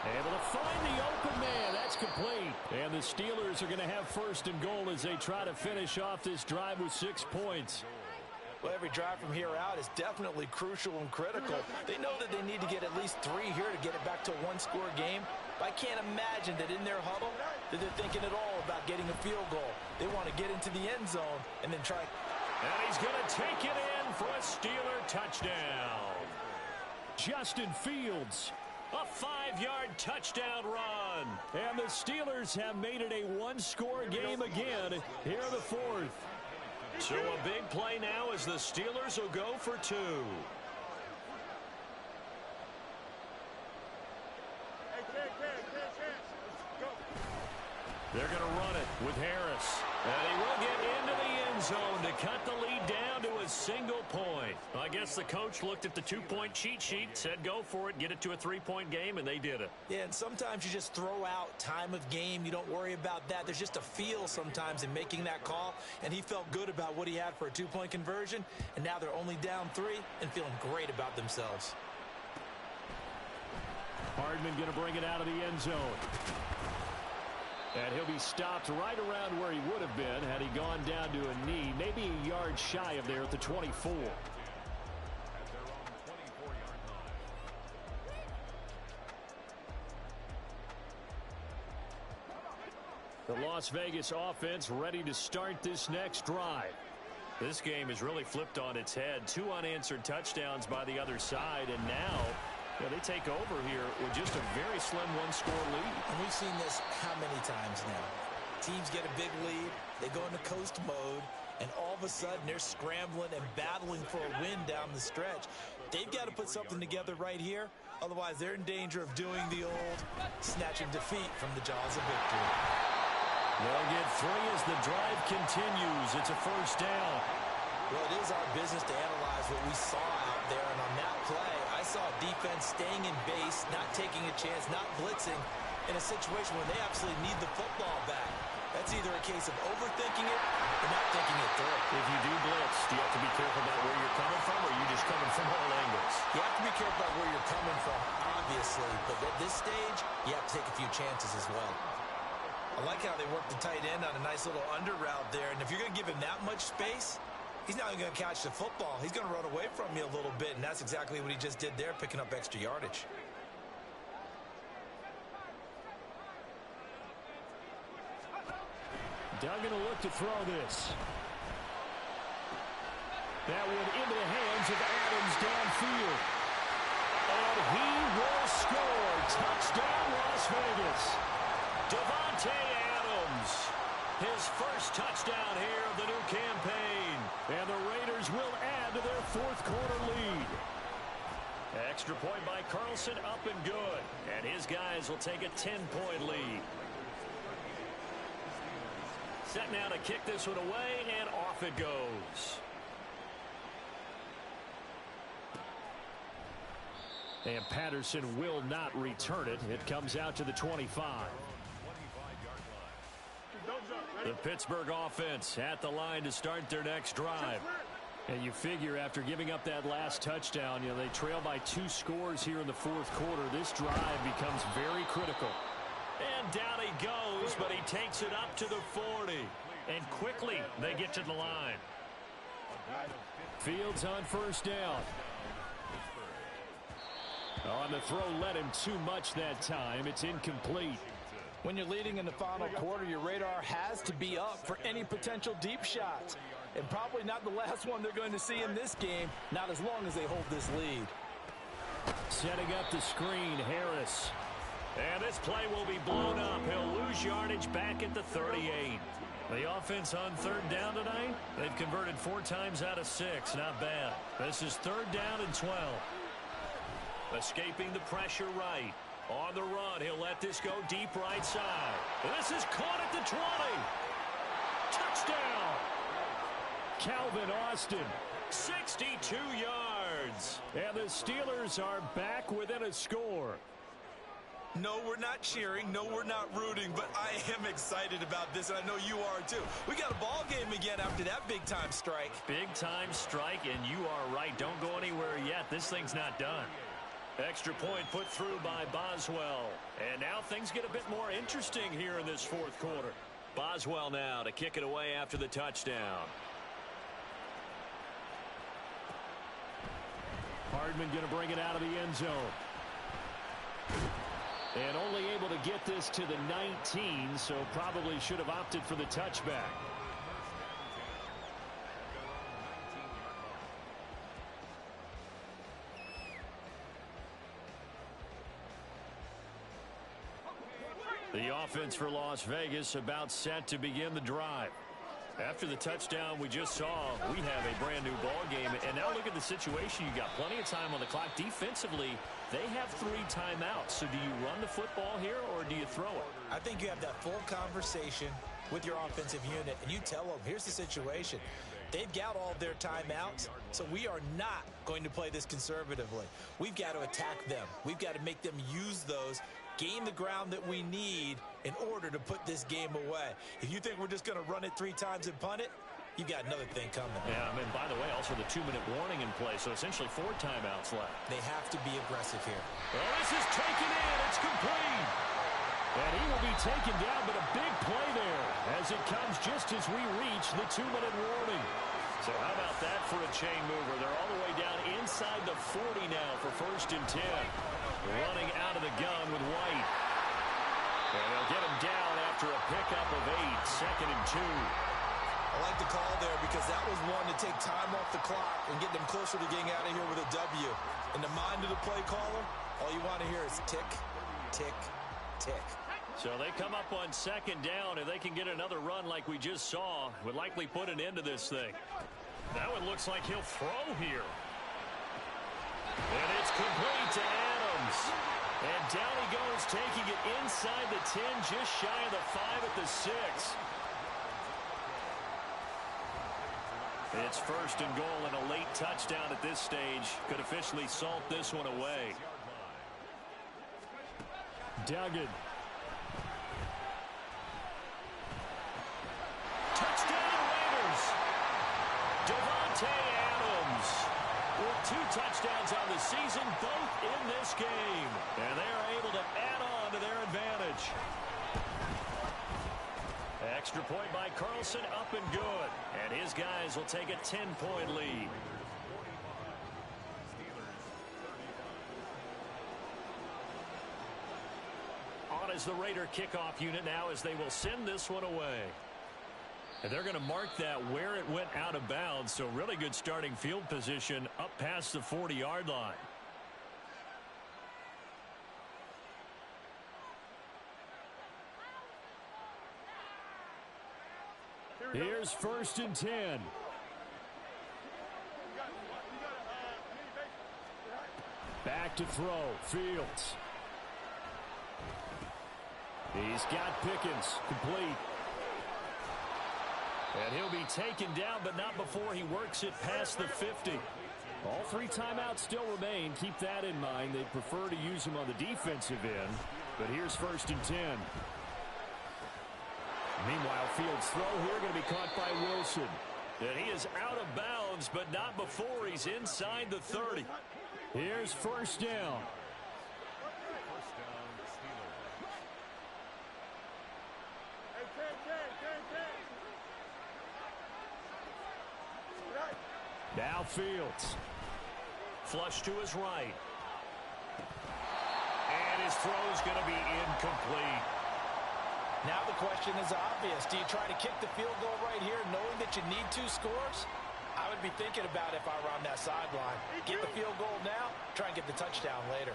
Able to find the open man. That's complete. And the Steelers are going to have 1st and goal as they try to finish off this drive with 6 points. Well, every drive from here out is definitely crucial and critical. They know that they need to get at least 3 here to get it back to a one-score game. But I can't imagine that in their huddle that they're thinking at all about getting a field goal. They want to get into the end zone and then try. And he's going to take it in for a Steeler touchdown. Justin Fields, a 5-yard touchdown run. And the Steelers have made it a one-score game again here in the 4th. So a big play now as the Steelers will go for 2. They're going to run it with Harris. And he will get into the end zone to cut the lead down to a single point. I guess the coach looked at the 2-point cheat sheet, said go for it, get it to a 3-point game, and they did it. Yeah, and sometimes you just throw out time of game. You don't worry about that. There's just a feel sometimes in making that call, and he felt good about what he had for a 2-point conversion, and now they're only down 3 and feeling great about themselves. Hardman going to bring it out of the end zone. And he'll be stopped right around where he would have been had he gone down to a knee, maybe a yard shy of there at the 24. The Las Vegas offense ready to start this next drive. This game is really flipped on its head. 2 unanswered touchdowns by the other side, and now they take over here with just a very slim one-score lead. And we've seen this how many times now? Teams get a big lead, they go into coast mode, and all of a sudden they're scrambling and battling for a win down the stretch. They've got to put something together right here, otherwise they're in danger of doing the old snatching defeat from the jaws of victory. They'll get 3 as the drive continues. It's a 1st down. Well, it is our business to analyze what we saw out there, and on that play, I saw a defense staying in base, not taking a chance, not blitzing, in a situation where they absolutely need the football back. That's either a case of overthinking it or not thinking it through. If you do blitz, do you have to be careful about where you're coming from, or are you just coming from all angles? You have to be careful about where you're coming from. obviously, but at this stage, you have to take a few chances as well. I like how they work the tight end on a nice little under route there, and if you're going to give him that much space, he's not even going to catch the football. He's going to run away from you a little bit, and that's exactly what he just did there, picking up extra yardage. Duggan will look to throw this. That one into the hands of Adams downfield. And he will score. Touchdown, Las Vegas. Davante Adams. His first touchdown here of the new campaign. And the Raiders will add to their fourth quarter lead. Extra point by Carlson, up and good. And his guys will take a 10-point lead. Set now to kick this one away, and off it goes. And Patterson will not return it. It comes out to the 25. The Pittsburgh offense at the line to start their next drive. And you figure after giving up that last touchdown, they trail by 2 scores here in the fourth quarter. This drive becomes very critical. And down he goes, but he takes it up to the 40. And quickly they get to the line. Fields on first down. On the throw, led him too much that time. It's incomplete. When you're leading in the final quarter, your radar has to be up for any potential deep shots. And probably not the last one they're going to see in this game, not as long as they hold this lead. Setting up the screen, Harris. And this play will be blown up. He'll lose yardage back at the 38. The offense on third down tonight, they've converted 4 times out of 6. Not bad. This is third down and 12. Escaping the pressure right. On the run, he'll let this go deep right side. This is caught at the 20. Touchdown. Calvin Austin, 62 yards. And the Steelers are back within a score. No, we're not cheering. No, we're not rooting. But I am excited about this, and I know you are too. We got a ball game again after that big-time strike. Big-time strike, and you are right. Don't go anywhere yet. This thing's not done. Extra point put through by Boswell. And now things get a bit more interesting here in this fourth quarter. Boswell now to kick it away after the touchdown. Hardman going to bring it out of the end zone. And only able to get this to the 19, so probably should have opted for the touchback. The offense for Las Vegas about set to begin the drive. After the touchdown we just saw, we have a brand new ball game. And now look at the situation. You got plenty of time on the clock. Defensively, they have 3 timeouts. So do you run the football here or do you throw it? I think you have that full conversation with your offensive unit, and you tell them, here's the situation. They've got all of their timeouts, so we are not going to play this conservatively. We've got to attack them. We've got to make them use those, gain the ground that we need in order to put this game away. If you think we're just going to run it 3 times and punt it, you got another thing coming. Yeah, I mean, by the way, also the 2-minute warning in play, so essentially 4 timeouts left. They have to be aggressive here. Well, this is taken in. It's complete. And he will be taken down, but a big play there as it comes just as we reach the 2-minute warning. So how about that for a chain mover? They're all the way down inside the 40 now for 1st and 10. Running out of the gun with White. And they'll get him down after a pickup of 8, 2nd and 2. I like the call there because that was one to take time off the clock and get them closer to getting out of here with a W. In the mind of the play caller, all you want to hear is tick, tick, tick. So they come up on 2nd down. If they can get another run like we just saw, would likely put an end to this thing. That one looks like he'll throw here. And it's complete to Adams. And down he goes, taking it inside the 10, just shy of the 5 at the 6. It's 1st and goal, and a late touchdown at this stage could officially salt this one away. Duggan. Touchdown Raiders. Davante Adams with 2 touchdowns touchdowns on the season, both in this game. And they are able to add on to their advantage. Extra point by Carlson, up and good. And his guys will take a 10-point lead. On is the Raider kickoff unit now as they will send this one away. And they're going to mark that where it went out of bounds. So really good starting field position up past the 40-yard line. Here's 1st and 10. Back to throw. Fields. He's got Pickens. Complete. And he'll be taken down, but not before he works it past the 50. All 3 timeouts still remain. Keep that in mind. They prefer to use him on the defensive end. But here's 1st and 10. Meanwhile, Fields' throw here going to be caught by Wilson. And he is out of bounds, but not before he's inside the 30. Here's 1st down. Now Fields. Flush to his right. And his throw's going to be incomplete. Now the question is obvious. Do you try to kick the field goal right here knowing that you need 2 scores? I would be thinking about it if I were on that sideline. Get the field goal now, try and get the touchdown later.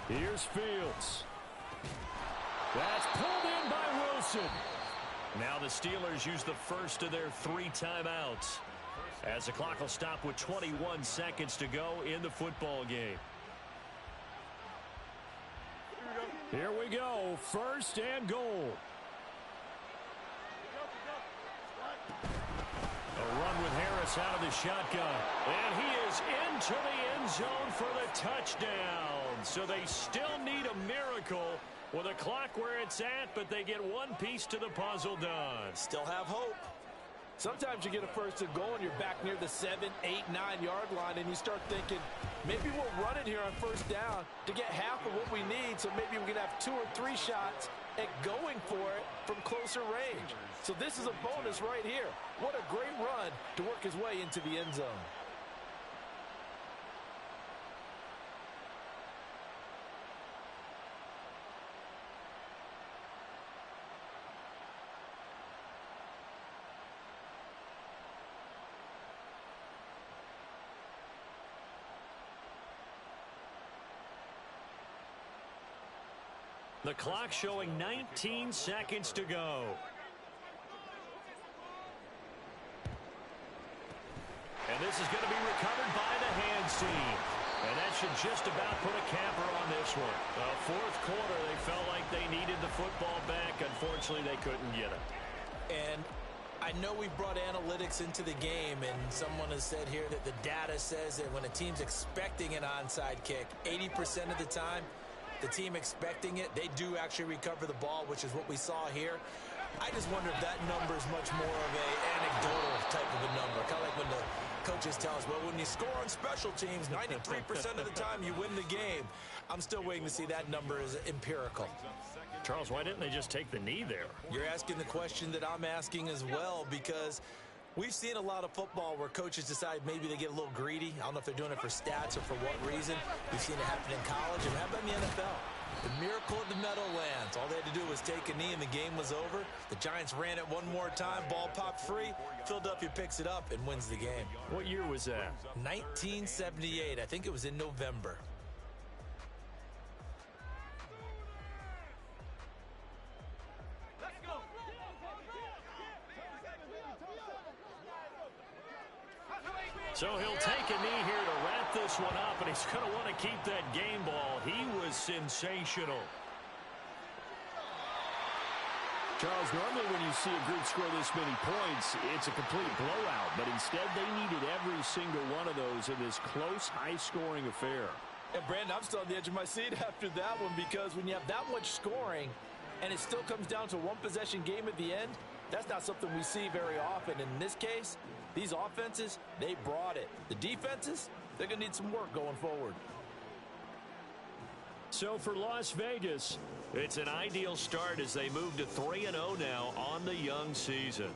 Here's Fields. That's pulled in by Wilson. Now the Steelers use the first of their 3 timeouts as the clock will stop with 21 seconds to go in the football game. Here we go. 1st and goal. A run with Harris out of the shotgun. And he is into the end zone for the touchdown. So they still need a miracle with a clock where it's at, but they get one piece to the puzzle done. Still have hope. Sometimes you get a 1st and goal and you're back near the 7, 8, 9-yard line and you start thinking, maybe we'll run it here on 1st down to get half of what we need, so maybe we can have 2 or 3 shots at going for it from closer range. So this is a bonus right here. What a great run to work his way into the end zone. The clock showing 19 seconds to go. And this is going to be recovered by the hands team. And that should just about put a capper on this one. The 4th quarter, they felt like they needed the football back. Unfortunately, they couldn't get it. And I know we brought analytics into the game, and someone has said here that the data says that when a team's expecting an onside kick, 80% of the time, the team expecting it, they do actually recover the ball, which is what we saw here. I just wonder if that number is much more of an anecdotal type of a number. Kind of like when the coaches tell us, well, when you score on special teams, 93% of the time you win the game. I'm still waiting to see that number is empirical. Charles, why didn't they just take the knee there? You're asking the question that I'm asking as well, because we've seen a lot of football where coaches decide maybe they get a little greedy. I don't know if they're doing it for stats or for what reason. We've seen it happen in college, and how about in the NFL? The miracle of the Meadowlands. All they had to do was take a knee, and the game was over. The Giants ran it one more time. Ball popped free. Philadelphia picks it up and wins the game. What year was that? 1978. I think it was in November. So he'll take a knee here to wrap this one up, and he's going to want to keep that game ball. He was sensational. Charles, normally when you see a group score this many points, it's a complete blowout. But instead, they needed every single one of those in this close, high-scoring affair. And Brandon, I'm still on the edge of my seat after that one, because when you have that much scoring and it still comes down to one possession game at the end, that's not something we see very often. And in this case, these offenses, they brought it. The defenses, they're going to need some work going forward. So for Las Vegas, it's an ideal start as they move to 3-0 now on the young season.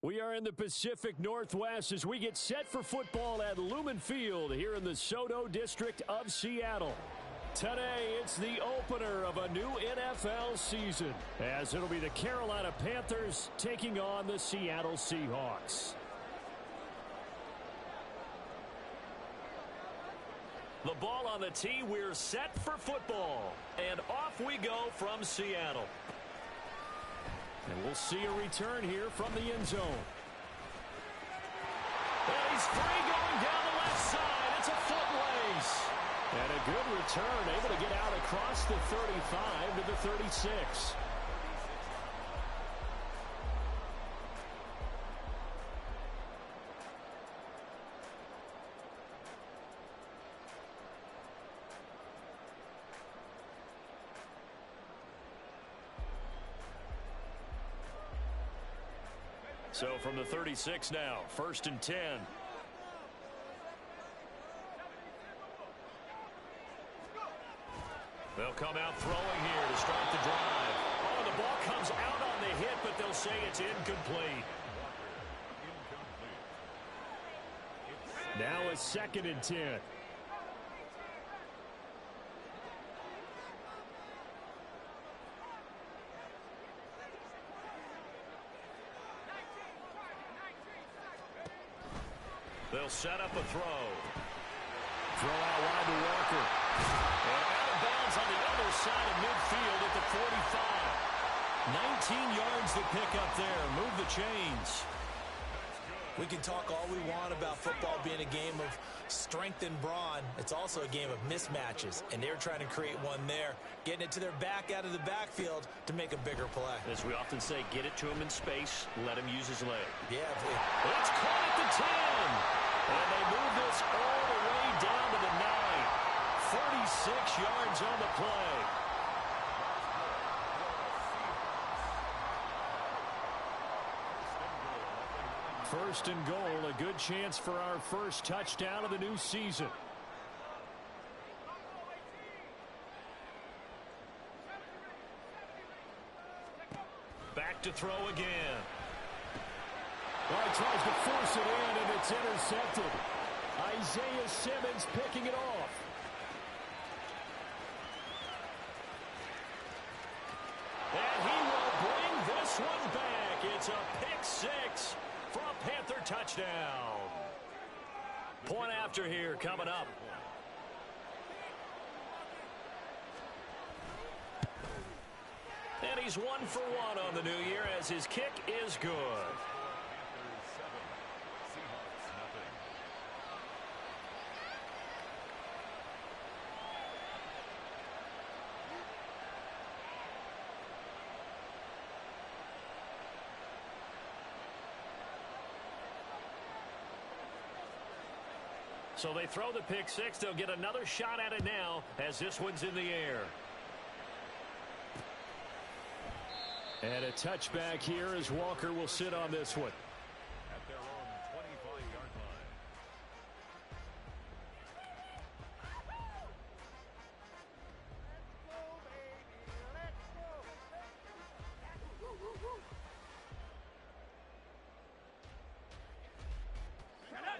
We are in the Pacific Northwest as we get set for football at Lumen Field here in the SoDo District of Seattle. Today, it's the opener of a new NFL season, as it'll be the Carolina Panthers taking on the Seattle Seahawks. The ball on the tee, we're set for football. And off we go from Seattle. And we'll see a return here from the end zone. And he's free going down the left side. It's a foot race. And a good return, able to get out across the 35 to the 36. So from the 36 now, 1st and 10. They'll come out throwing here to start the drive. Oh, the ball comes out on the hit, but they'll say it's incomplete. Now a 2nd and 10. They'll set up a throw. Throw out wide to Walker. And out of bounds on the other side of midfield at the 45. 19 yards to pick up there. Move the chains. We can talk all we want about football being a game of strength and brawn. It's also a game of mismatches, and they're trying to create one there, getting it to their back out of the backfield to make a bigger play. As we often say, get it to him in space, let him use his leg. Yeah. It's caught at the 10. And they move this all the way down to the 9. 36 yards on the play. First and goal, a good chance for our first touchdown of the new season. Back to throw again. Well, he tries to force it in, and it's intercepted. Isaiah Simmons picking it off. And he will bring this one back. It's a pick six for a Panther touchdown. Point after here coming up. And he's 1 for 1 on the new year as his kick is good. So they throw the pick six. They'll get another shot at it now as this one's in the air. And a touchback here as Walker will sit on this one. At their own 25-yard line.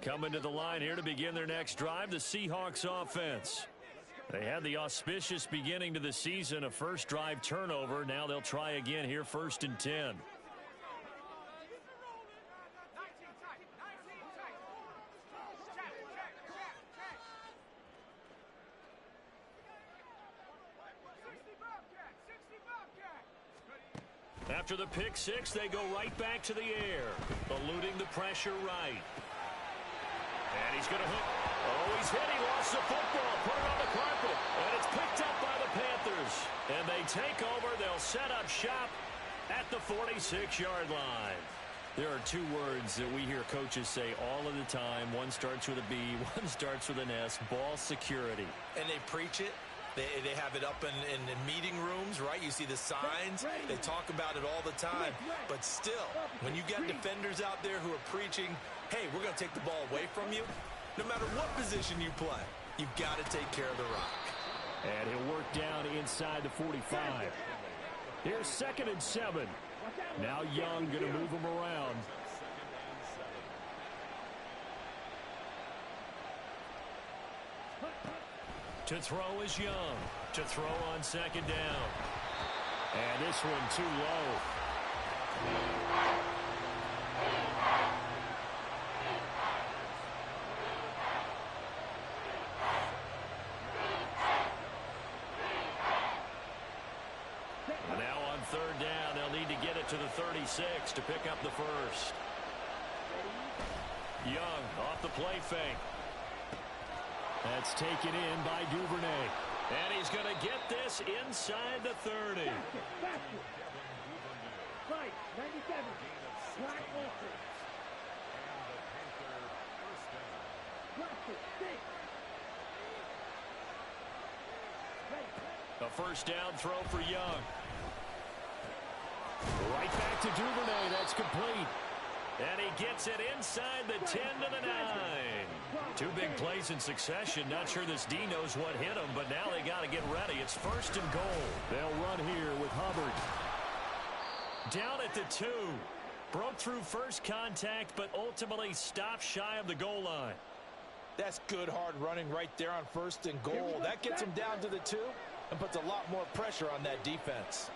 Coming to the line here to begin their next drive, the Seahawks offense. They had the auspicious beginning to the season, a first drive turnover. Now they'll try again here, 1st and 10. After the pick six, they go right back to the air, eluding the pressure right. And he's going to hook. Oh, he's hit. He lost the football. Put it on the carpet. And it's picked up by the Panthers. And they take over. They'll set up shop at the 46-yard line. There are two words that we hear coaches say all of the time. One starts with a B, one starts with an S. Ball security. And they preach it. They have it up in meeting rooms, right? You see the signs. They talk about it all the time. But still, when you got defenders out there who are preaching, hey, we're going to take the ball away from you, no matter what position you play, you've got to take care of the rock. And he'll work down inside the 45. Here's 2nd and 7. Now Young going to move him around. To throw is Young. To throw on second down. And this one too low. And now on third down, they'll need to get it to the 36 to pick up the first. Young off the play fake. That's taken in by Duvernay. And he's going to get this inside the 30. Right, 97. Slack also. A first down throw for Young. Right back to Duvernay. That's complete. And he gets it inside the 10 to the 9. Two big plays in succession. Not sure this D knows what hit him, but now they got to get ready. It's first and goal. They'll run here with Hubbard. Down at the 2. Broke through first contact, but ultimately stopped shy of the goal line. That's good hard running right there on first and goal. That gets him down to the 2 and puts a lot more pressure on that defense.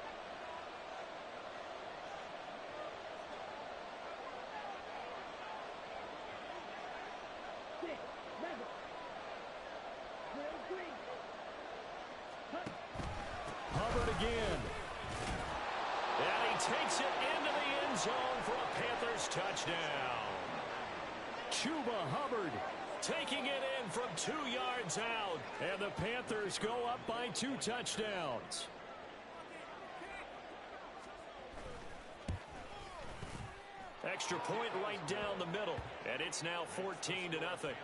Hubbard again. And he takes it into the end zone for a Panthers touchdown. Chuba Hubbard taking it in from 2 yards out. And the Panthers go up by 2 touchdowns. Extra point right down the middle. And it's now 14-0. Seahawks 0.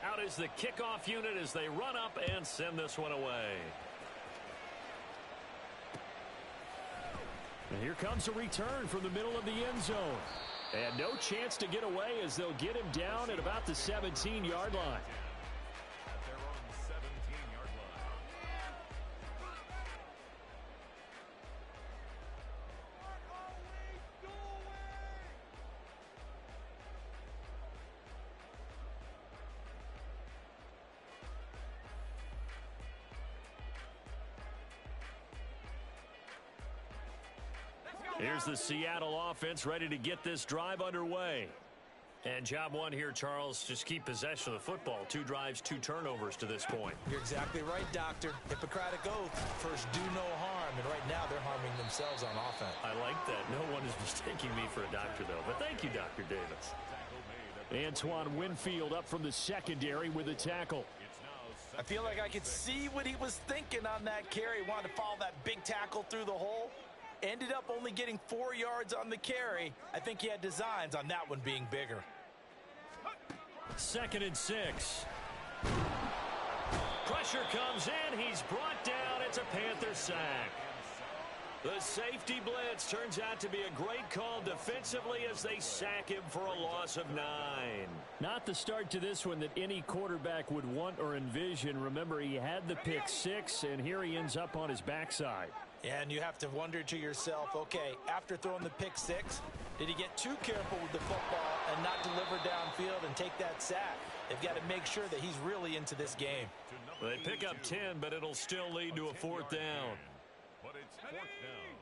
Out is the kickoff unit as they run up and send this one away. And here comes a return from the middle of the end zone. And no chance to get away as they'll get him down at about the 17-yard line. At their own 17-yard line. Here's the Seattle offense ready to get this drive underway. And job one here, Charles, just keep possession of the football. 2 drives, 2 turnovers to this point. You're exactly right, Doctor. Hippocratic oath. First, do no harm. And right now, they're harming themselves on offense. I like that. No one is mistaking me for a doctor, though. But thank you, Dr. Davis. Antoine Winfield up from the secondary with a tackle. I feel like I could see what he was thinking on that carry. He wanted to follow that big tackle through the hole. Ended up only getting 4 yards on the carry. I think he had designs on that one being bigger. 2nd and 6. Pressure comes in. He's brought down. It's a Panther sack. The safety blitz turns out to be a great call defensively as they sack him for a loss of 9. Not the start to this one that any quarterback would want or envision. Remember, he had the pick 6, and here he ends up on his backside. And you have to wonder to yourself, okay, after throwing the pick 6, did he get too careful with the football and not deliver downfield and take that sack? They've got to make sure that he's really into this game. They pick up 10, but it'll still lead to a 4th down. But it's 4th down.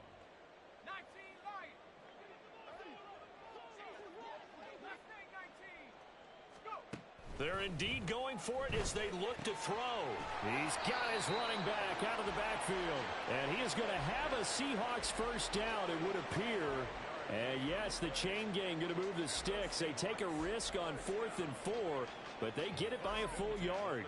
They're indeed going for it as they look to throw. He's got his running back out of the backfield. And he is going to have a Seahawks first down, it would appear. And yes, the chain gang going to move the sticks. They take a risk on 4th and 4, but they get it by a full yard.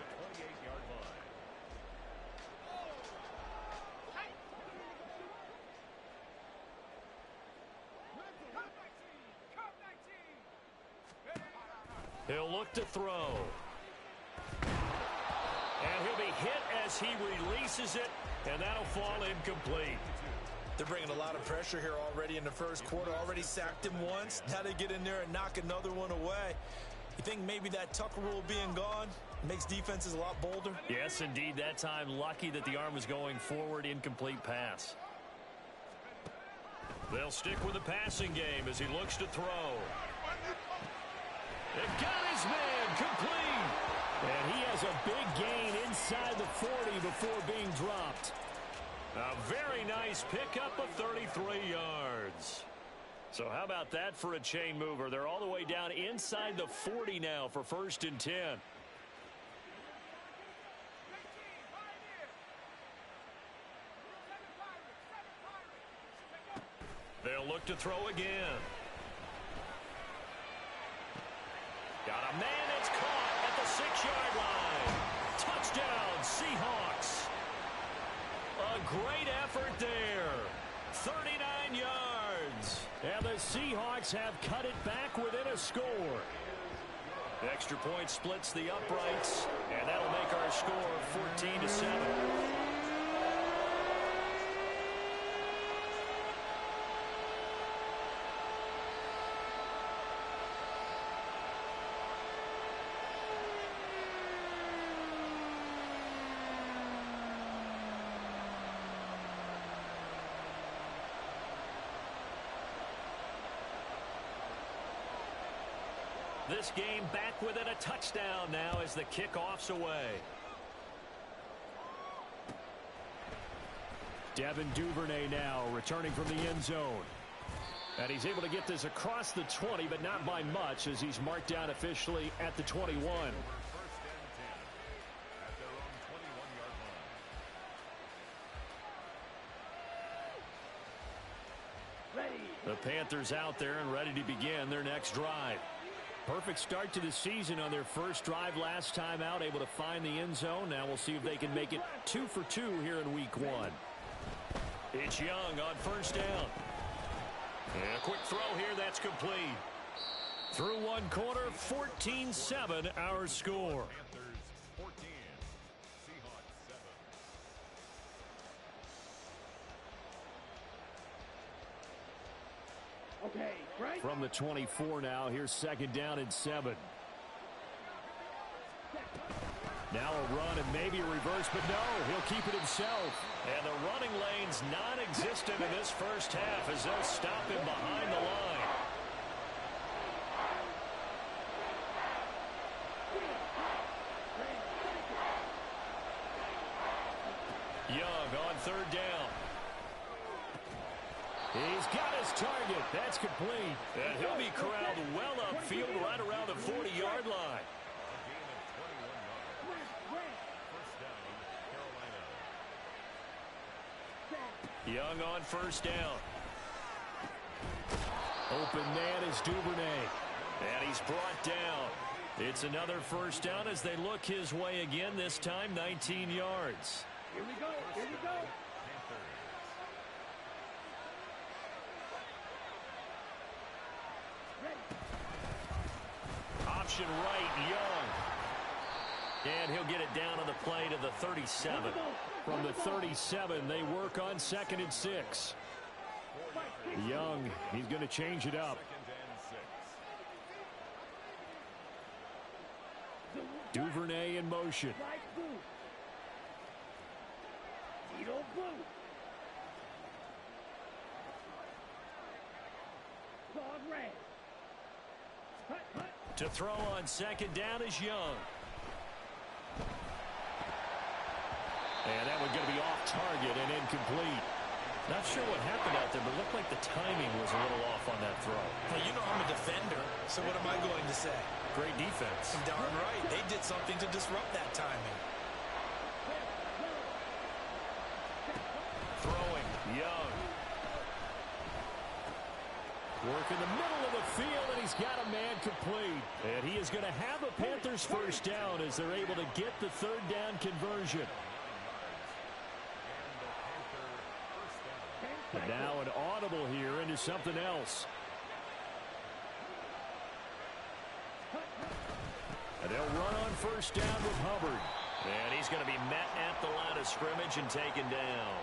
He'll look to throw. And he'll be hit as he releases it, and that'll fall incomplete. They're bringing a lot of pressure here already in the first quarter. Already sacked him once. Now they get in there and knock another one away. You think maybe that Tucker rule being gone makes defenses a lot bolder? Yes, indeed. That time, lucky that the arm was going forward. Incomplete pass. They'll stick with the passing game as he looks to throw. It got his man complete. And he has a big gain inside the 40 before being dropped. A very nice pickup of 33 yards. So how about that for a chain mover? They're all the way down inside the 40 now for 1st and 10. They'll look to throw again. Got a man, it's caught at the 6-yard line. Touchdown, Seahawks. A great effort there. 39 yards. And the Seahawks have cut it back within a score. The extra point splits the uprights, and that'll make our score 14-7. This game back within a touchdown now as the kickoff's away. Devin Duvernay now returning from the end zone. And he's able to get this across the 20, but not by much as he's marked down officially at the 21. The Panthers out there and ready to begin their next drive. Perfect start to the season on their first drive last time out, able to find the end zone. Now we'll see if they can make it 2 for 2 here in week 1. It's Young on 1st down. And a quick throw here, that's complete. Through one quarter, 14-7 our score. Okay, right. From the 24 now, here's 2nd down and 7. Now a run and maybe a reverse, but no, he'll keep it himself. And the running lane's non-existent in this first half as they'll stop him behind the line. Young on 3rd down. He's got his target. That's complete. And he'll be corralled well upfield right around the 40-yard line. Young on 1st down. Open man is Duvernay. And he's brought down. It's another 1st down as they look his way again, this time 19 yards. Here we go. Here we go. Option right, Young. And he'll get it down on the play to the 37. From the 37, they work on 2nd and 6. Young, he's going to change it up. Duvernay in motion. To throw on 2nd down is Young. And that one's going to be off target and incomplete. Not sure what happened out there, but it looked like the timing was a little off on that throw. Hey, you know I'm a defender, so what am I going to say? Great defense. Darn right. They did something to disrupt that timing. Throwing, Young. Work in the middle of the field, and he's got a man complete. And he is going to have a Panthers 1st down as they're able to get the 3rd down conversion. And now an audible here into something else. And they'll run on 1st down with Hubbard. And he's going to be met at the line of scrimmage and taken down.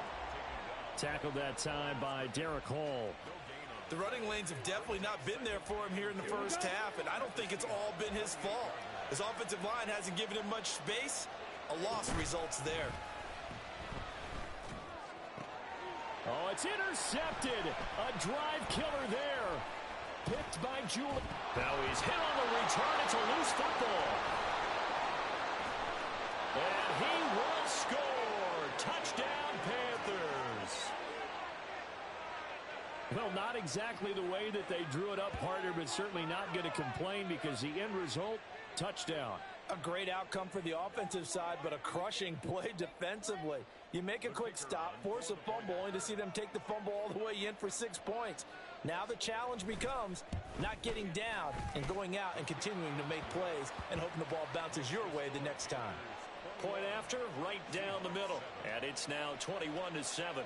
Tackled that time by Derek Hall. The running lanes have definitely not been there for him here in the first half, and I don't think it's all been his fault. His offensive line hasn't given him much space. A loss results there. Oh, it's intercepted. A drive killer there. Picked by Julian. Now he's hit on the return. It's a loose football. And he will score. Touchdown, Panthers. Well, not exactly the way that they drew it up, partner, but certainly not going to complain because the end result, touchdown. A great outcome for the offensive side, but a crushing play defensively. You make a quick stop, force a fumble, only to see them take the fumble all the way in for 6 points. Now the challenge becomes not getting down and going out and continuing to make plays and hoping the ball bounces your way the next time. Point after, right down the middle. And it's now 21-7.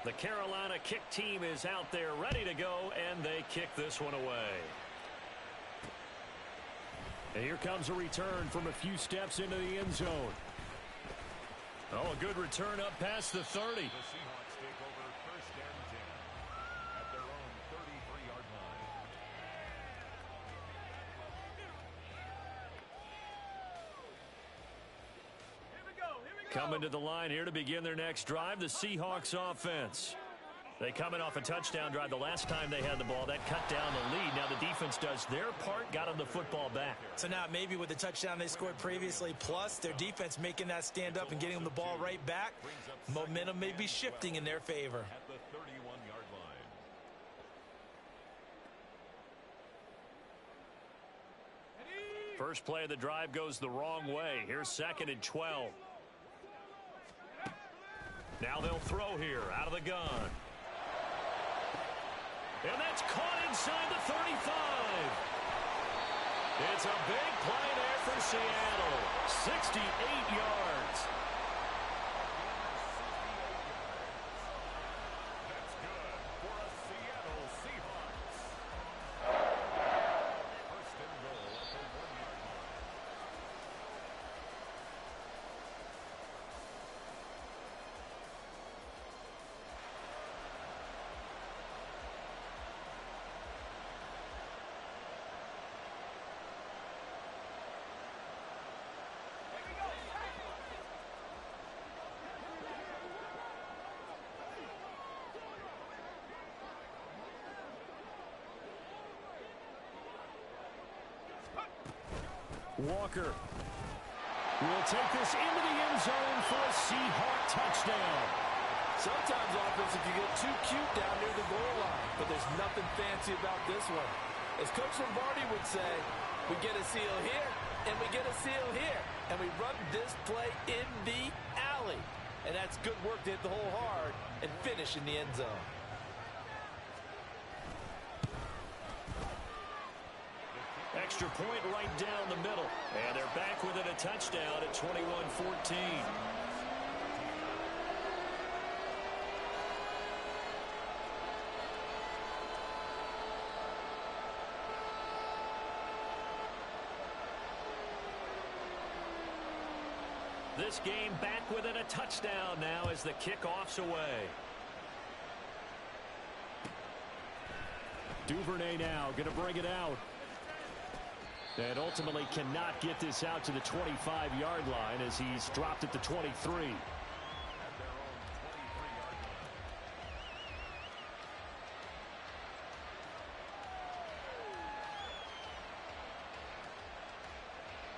The Carolina kick team is out there ready to go, and they kick this one away. And here comes a return from a few steps into the end zone. Oh, a good return up past the 30. The Seahawks take over 1st and 10 at their own 33-yard line. Coming to the line here to begin their next drive, the Seahawks offense. They coming off a touchdown drive the last time they had the ball. That cut down the lead. Now the defense does their part, got them the football back. So now maybe with the touchdown they scored previously, plus their defense making that stand up and getting them the ball right back, momentum may be shifting in their favor. At the 31-yard line. First play of the drive goes the wrong way. Here's 2nd and 12. Now they'll throw here out of the gun. And that's caught inside the 35. It's a big play there for Seattle. 68 yards. That's good for a Seattle Seahawks. 1st and goal at the 1-yard line. Walker will take this into the end zone for a Seahawk touchdown. Sometimes offense can get too cute down near the goal line, but there's nothing fancy about this one. As Coach Lombardi would say, we get a seal here, and we get a seal here, and we run this play in the alley. And that's good work to hit the hole hard and finish in the end zone. Extra point right down the middle. And they're back within a touchdown at 21-14. This game back within a touchdown now as the kickoff's away. Duvernay now going to bring it out. And ultimately cannot get this out to the 25-yard line as he's dropped at the 23. At their own 23-yard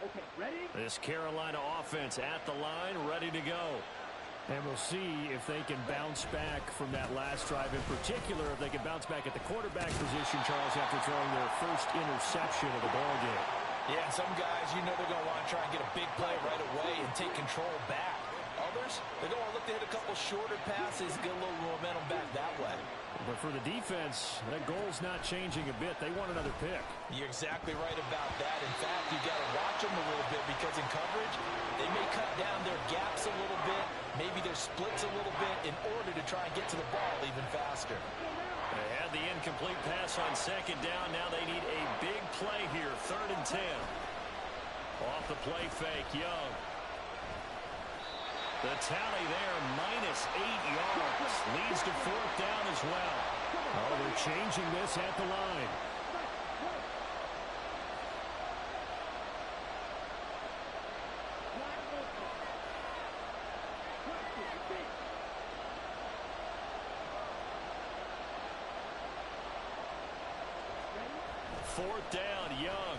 line. Okay, ready? This Carolina offense at the line, ready to go. And we'll see if they can bounce back from that last drive. In particular, if they can bounce back at the quarterback position, Charles, after throwing their first interception of the ballgame. Yeah, some guys, you know they're going to want to try and get a big play right away and take control back. Others, they're going to look to hit a couple shorter passes, get a little momentum back that way. But for the defense, that goal's not changing a bit. They want another pick. You're exactly right about that. In fact, you got to watch them a little bit because in coverage, they may cut down their gaps a little bit, maybe their splits a little bit in order to try and get to the ball even faster. They had the incomplete pass on 2nd down. Now they need a big play here, 3rd and 10. Off the play fake, Young. The tally there, -8 yards. Leads to 4th down as well. Oh, they're changing this at the line. Fourth down, Young.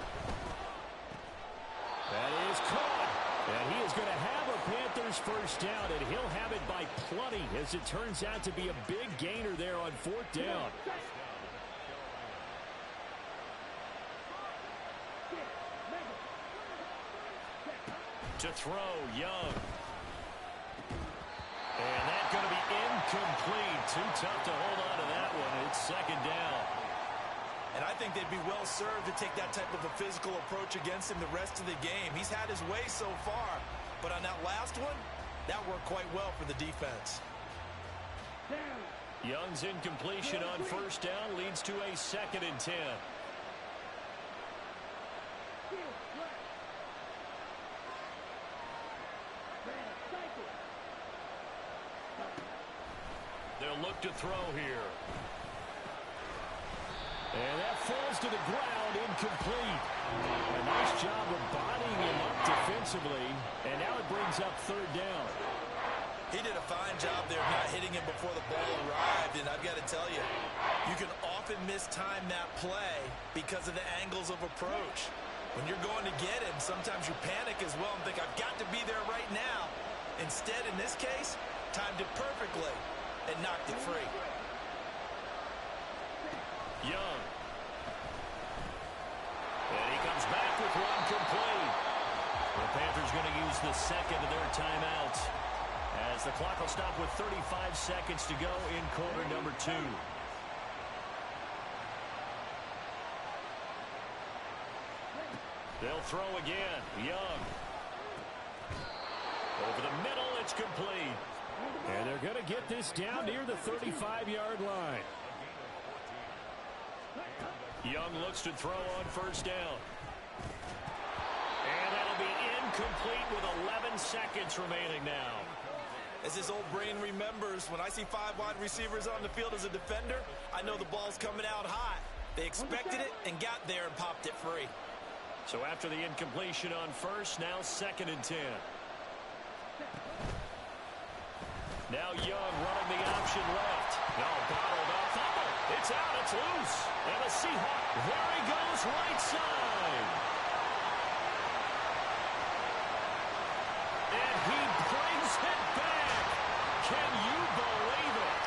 That is caught. And he is going to have a Panthers first down, and he'll have it by plenty, as it turns out to be a big gainer there on fourth down. To throw, Young. And that's going to be incomplete. Too tough to hold on to that one. It's second down. And I think they'd be well served to take that type of a physical approach against him the rest of the game. He's had his way so far, but on that last one, that worked quite well for the defense. Young's incompletion on first down leads to a 2nd and 10. They'll look to throw here. And that falls to the ground, incomplete. A nice job of bodying him up defensively, and now it brings up third down. He did a fine job there not hitting him before the ball arrived, and I've got to tell you, you can often mistime that play because of the angles of approach. When you're going to get him, sometimes you panic as well and think, I've got to be there right now. Instead, in this case, timed it perfectly and knocked it free. Young. And he comes back with one complete. The Panthers going to use the second of their timeouts, as the clock will stop with 35 seconds to go in quarter number 2. They'll throw again. Young. Over the middle, it's complete. And they're going to get this down near the 35-yard line. Young looks to throw on first down. And that'll be incomplete with 11 seconds remaining now. As his old brain remembers, when I see 5 wide receivers on the field as a defender, I know the ball's coming out hot. They expected it and got there and popped it free. So after the incompletion on first, now 2nd and 10. Now Young running the option left. No, bottled up. Fumble. It's out. It's loose. And a Seahawk. There he goes, right side. And he brings it back. Can you believe it?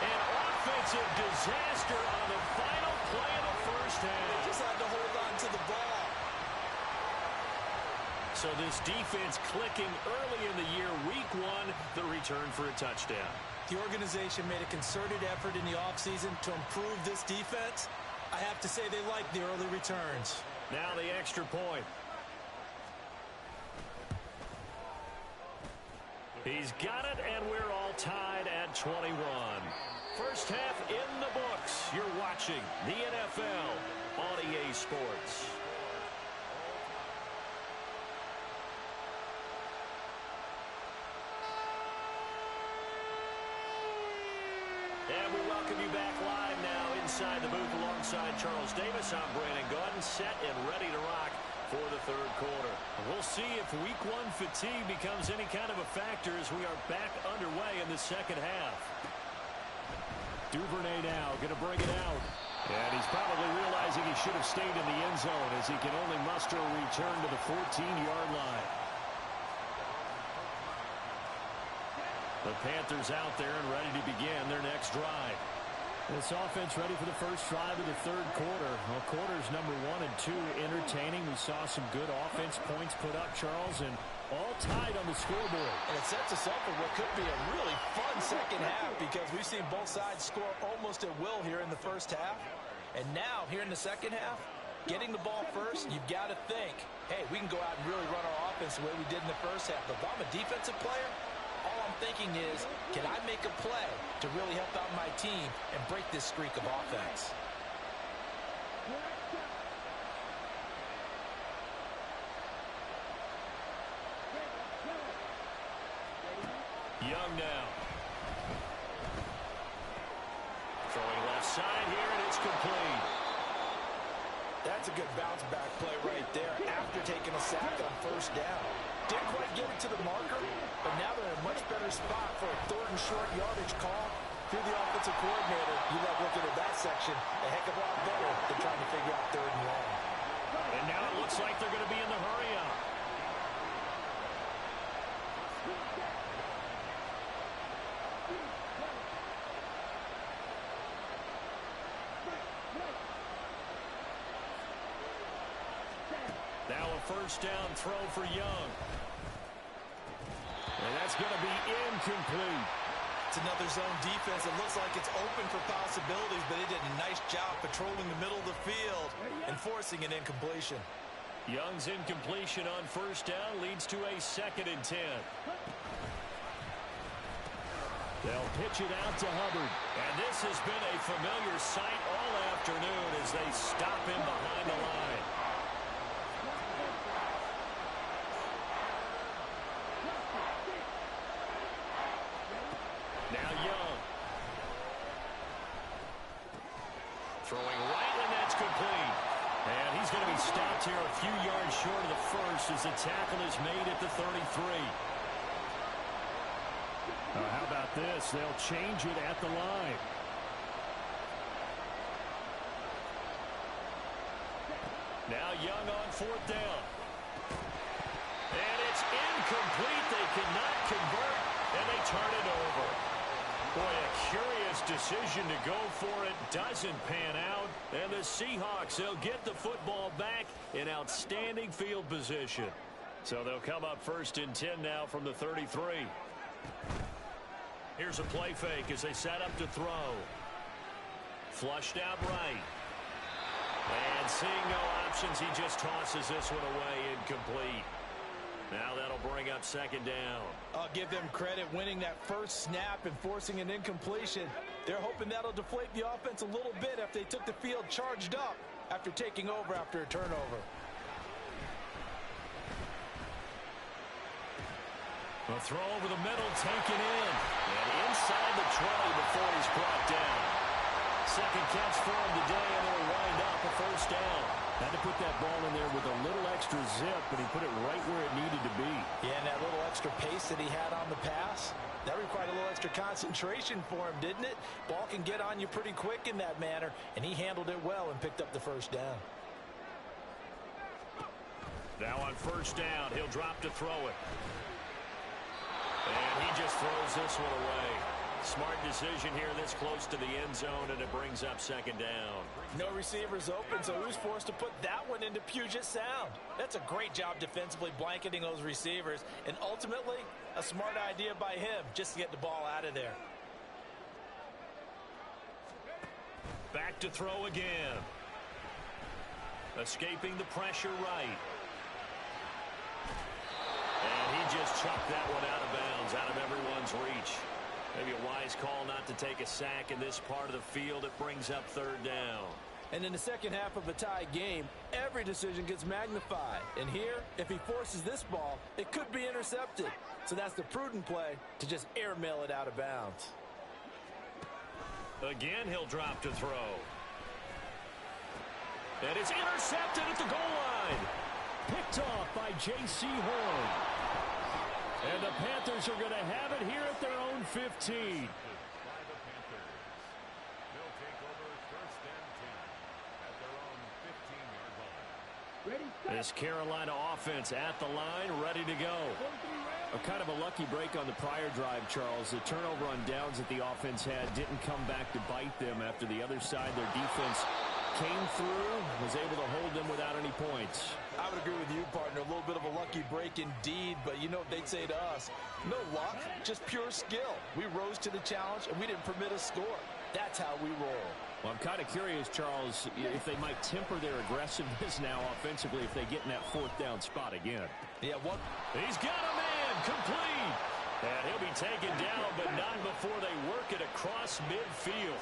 An offensive disaster on the final play of the first half. They just had to hold on to the ball. So this defense clicking early in the year, week 1, the return for a touchdown. The organization made a concerted effort in the offseason to improve this defense. I have to say they like the early returns. Now the extra point. He's got it, and we're all tied at 21. First half in the books. You're watching the NFL on EA Sports. And we welcome you back live now inside the booth alongside Charles Davis. I'm Brandon Gaudin, set and ready to rock for the third quarter. We'll see if week 1 fatigue becomes any kind of a factor as we are back underway in the second half. Duvernay now going to bring it out. And he's probably realizing he should have stayed in the end zone as he can only muster a return to the 14-yard line. The Panthers out there and ready to begin their next drive. This offense ready for the first drive of the third quarter. Well, quarters number 1 and 2 entertaining. We saw some good offense points put up, Charles, and all tied on the scoreboard. And it sets us up for what could be a really fun second half because we've seen both sides score almost at will here in the first half. And now, here in the second half, getting the ball first, you've got to think, hey, we can go out and really run our offense the way we did in the first half. But if I'm a defensive player, all I'm thinking is, can I make a play to really help out my team and break this streak of offense? Young now. Throwing left side here, and it's complete. That's a good bounce-back play right there after taking a sack on first down. Didn't quite get it to the marker, but now they're in a much better spot for a 3rd and short yardage call. If you're the offensive coordinator, you love looking at that section a heck of a lot better than trying to figure out 3rd and long. And now it looks like they're going to be in the hurry-up. Now a first down throw for Young. And that's going to be incomplete. It's another zone defense. It looks like it's open for possibilities, but they did a nice job patrolling the middle of the field and forcing an incompletion. Young's incompletion on first down leads to a 2nd and 10. They'll pitch it out to Hubbard. And this has been a familiar sight all afternoon as they stop him behind the line. Now Young. Throwing right, and that's complete. And he's going to be stopped here a few yards short of the first as the tackle is made at the 33. How about this? They'll change it at the line. Now Young on 4th down. And it's incomplete. They cannot convert, and they turn it over. Boy, a curious decision to go for it. Doesn't pan out. And the Seahawks, they'll get the football back in outstanding field position. So they'll come up 1st and 10 now from the 33. Here's a play fake as they set up to throw. Flushed out right. And seeing no options, he just tosses this one away, incomplete. Now that'll bring up 2nd down. I'll give them credit winning that first snap and forcing an incompletion. They're hoping that'll deflate the offense a little bit if they took the field charged up after taking over after a turnover. A throw over the middle, taken in. And inside the 20 before he's brought down. 2nd catch for him today, and they'll wind up a first down. Had to put that ball in there with a little extra zip, but he put it right where it needed to be. Yeah, and that little extra pace that he had on the pass, that required a little extra concentration for him, didn't it? Ball can get on you pretty quick in that manner, and he handled it well and picked up the first down. Now on first down, he'll drop to throw it. And he just throws this one away. Smart decision here this close to the end zone, and it brings up 2nd down. No receivers open, so who's forced to put that one into Puget Sound? That's a great job defensively blanketing those receivers, and ultimately a smart idea by him just to get the ball out of there. Back to throw again. Escaping the pressure right. And he just chucked that one out of bounds, out of everyone's reach. Maybe a wise call not to take a sack in this part of the field. It brings up 3rd down. And in the second half of a tie game, every decision gets magnified. And here, if he forces this ball, it could be intercepted. So that's the prudent play to just airmail it out of bounds. Again, he'll drop to throw. And it's intercepted at the goal line. Picked off by J.C. Horn. And the Panthers are going to have it here at their own 15. By the Panthers. They'll take over 1st and 10 at their own 15-yard line. Ready, This Carolina offense at the line, ready to go. A kind of a lucky break on the prior drive, Charles. The turnover on downs that the offense had didn't come back to bite them after the other side. Their defense came through, was able to hold them without any points. I would agree with you, partner. A little bit of a lucky break indeed, but you know what they'd say to us? No luck, just pure skill. We rose to the challenge, and we didn't permit a score. That's how we roll. Well, I'm kind of curious, Charles, if they might temper their aggressiveness now offensively if they get in that 4th down spot again. Yeah, what? He's got a man, complete. And he'll be taken down, but not before they work it across midfield.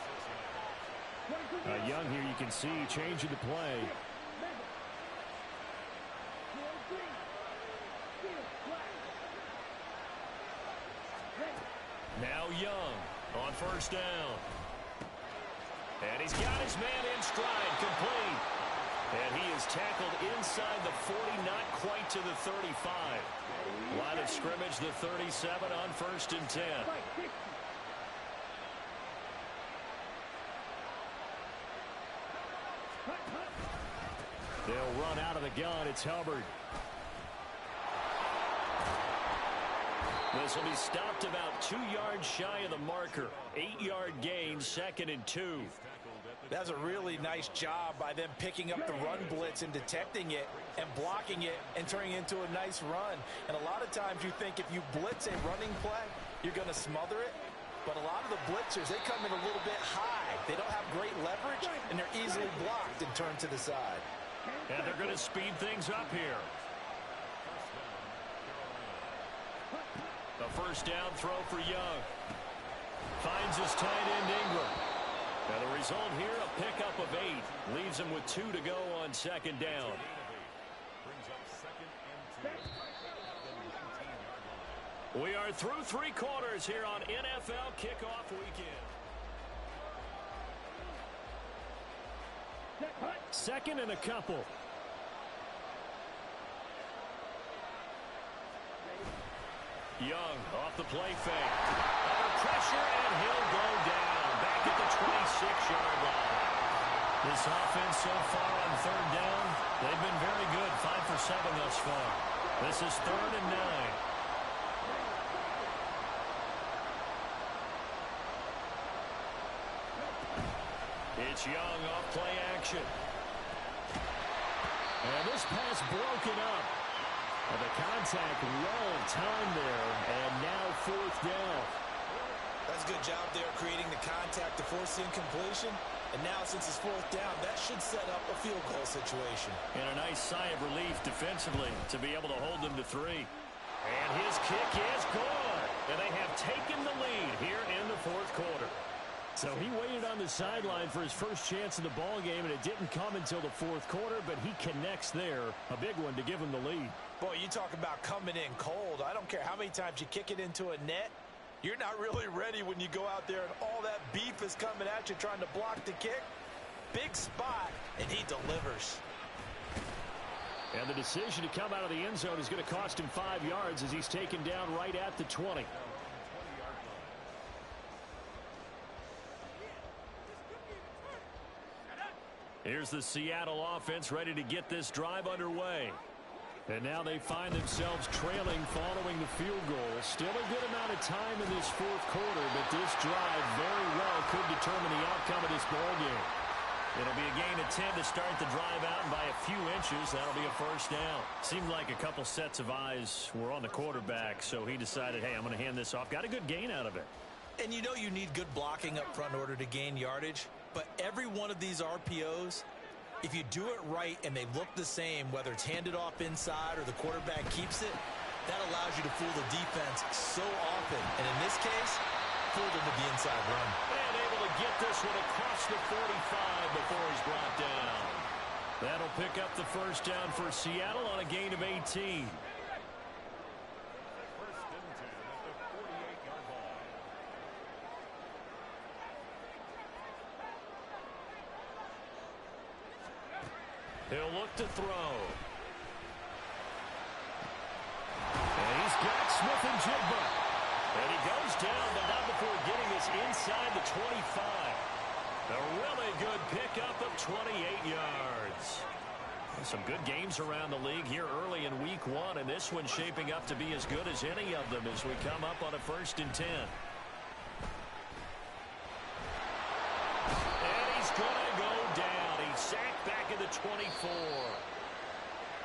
Young here, you can see, changing the play. Now Young on first down. And he's got his man in stride, complete. And he is tackled inside the 40, not quite to the 35. Line of scrimmage, the 37 on 1st and 10. They'll run out of the gun. It's Hubbard. This will be stopped about 2 yards shy of the marker. 8-yard gain, 2nd and 2. That's a really nice job by them picking up the run blitz and detecting it and blocking it and turning it into a nice run. And a lot of times you think if you blitz a running play, you're going to smother it. But a lot of the blitzers, they come in a little bit high. They don't have great leverage, and they're easily blocked and turned to the side. And they're going to speed things up here. A first down throw for Young. Finds his tight end Ingram. And the result here, a pickup of 8. Leaves him with 2 to go on 2nd down. We are through 3 quarters here on NFL Kickoff Weekend. 2nd and a couple. Young off the play fake. Under pressure, and he'll go down. Back at the 26-yard line. This offense so far on 3rd down, they've been very good. 5 for 7 thus far. This is 3rd and 9. It's Young off play action. And this pass broken up. And the contact well timed there, and now 4th down. That's a good job there creating the contact to force the incompletion. And now since it's 4th down, that should set up a field goal situation. And a nice sigh of relief defensively to be able to hold them to 3. And his kick is good. And they have taken the lead here in the 4th quarter. So he waited on the sideline for his first chance in the ball game, and it didn't come until the 4th quarter, but he connects there. A big one to give him the lead. Boy, you talk about coming in cold. I don't care how many times you kick it into a net. You're not really ready when you go out there and all that beef is coming at you trying to block the kick. Big spot, and he delivers. And the decision to come out of the end zone is going to cost him 5 yards as he's taken down right at the 20. Here's the Seattle offense ready to get this drive underway. And now they find themselves trailing following the field goal. Still a good amount of time in this 4th quarter, but this drive very well could determine the outcome of this ball game. It'll be a gain of 10 to start the drive out, and by a few inches, that'll be a first down. Seemed like a couple sets of eyes were on the quarterback, so he decided, hey, I'm going to hand this off. Got a good gain out of it. And you know you need good blocking up front in order to gain yardage. But every one of these RPOs, if you do it right and they look the same, whether it's handed off inside or the quarterback keeps it, that allows you to fool the defense so often. And in this case, fooled them with the inside run. And able to get this one across the 45 before he's brought down. That'll pick up the first down for Seattle on a gain of 18. He'll look to throw. And he's got Smith-Njigba. And he goes down, but not before getting this inside the 25. A really good pickup of 28 yards. Some good games around the league here early in week 1, and this one's shaping up to be as good as any of them as we come up on a 1st and 10. And he's going to go down. He's sacked back at the 24.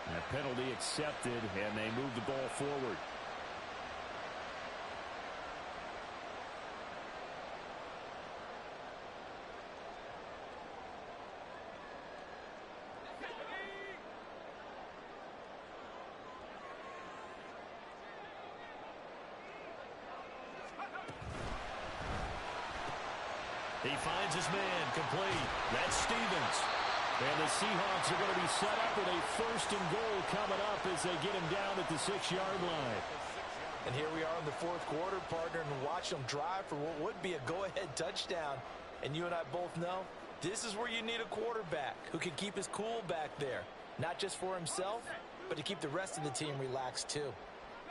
And a penalty accepted, and they move the ball forward. He finds his man, complete. That's Stevens. And the Seahawks are going to be set up with a 1st and goal coming up as they get him down at the 6-yard line. And here we are in the 4th quarter, partner, and watch them drive for what would be a go-ahead touchdown. And you and I both know This is where you need a quarterback who can keep his cool back there. Not just for himself, but to keep the rest of the team relaxed too.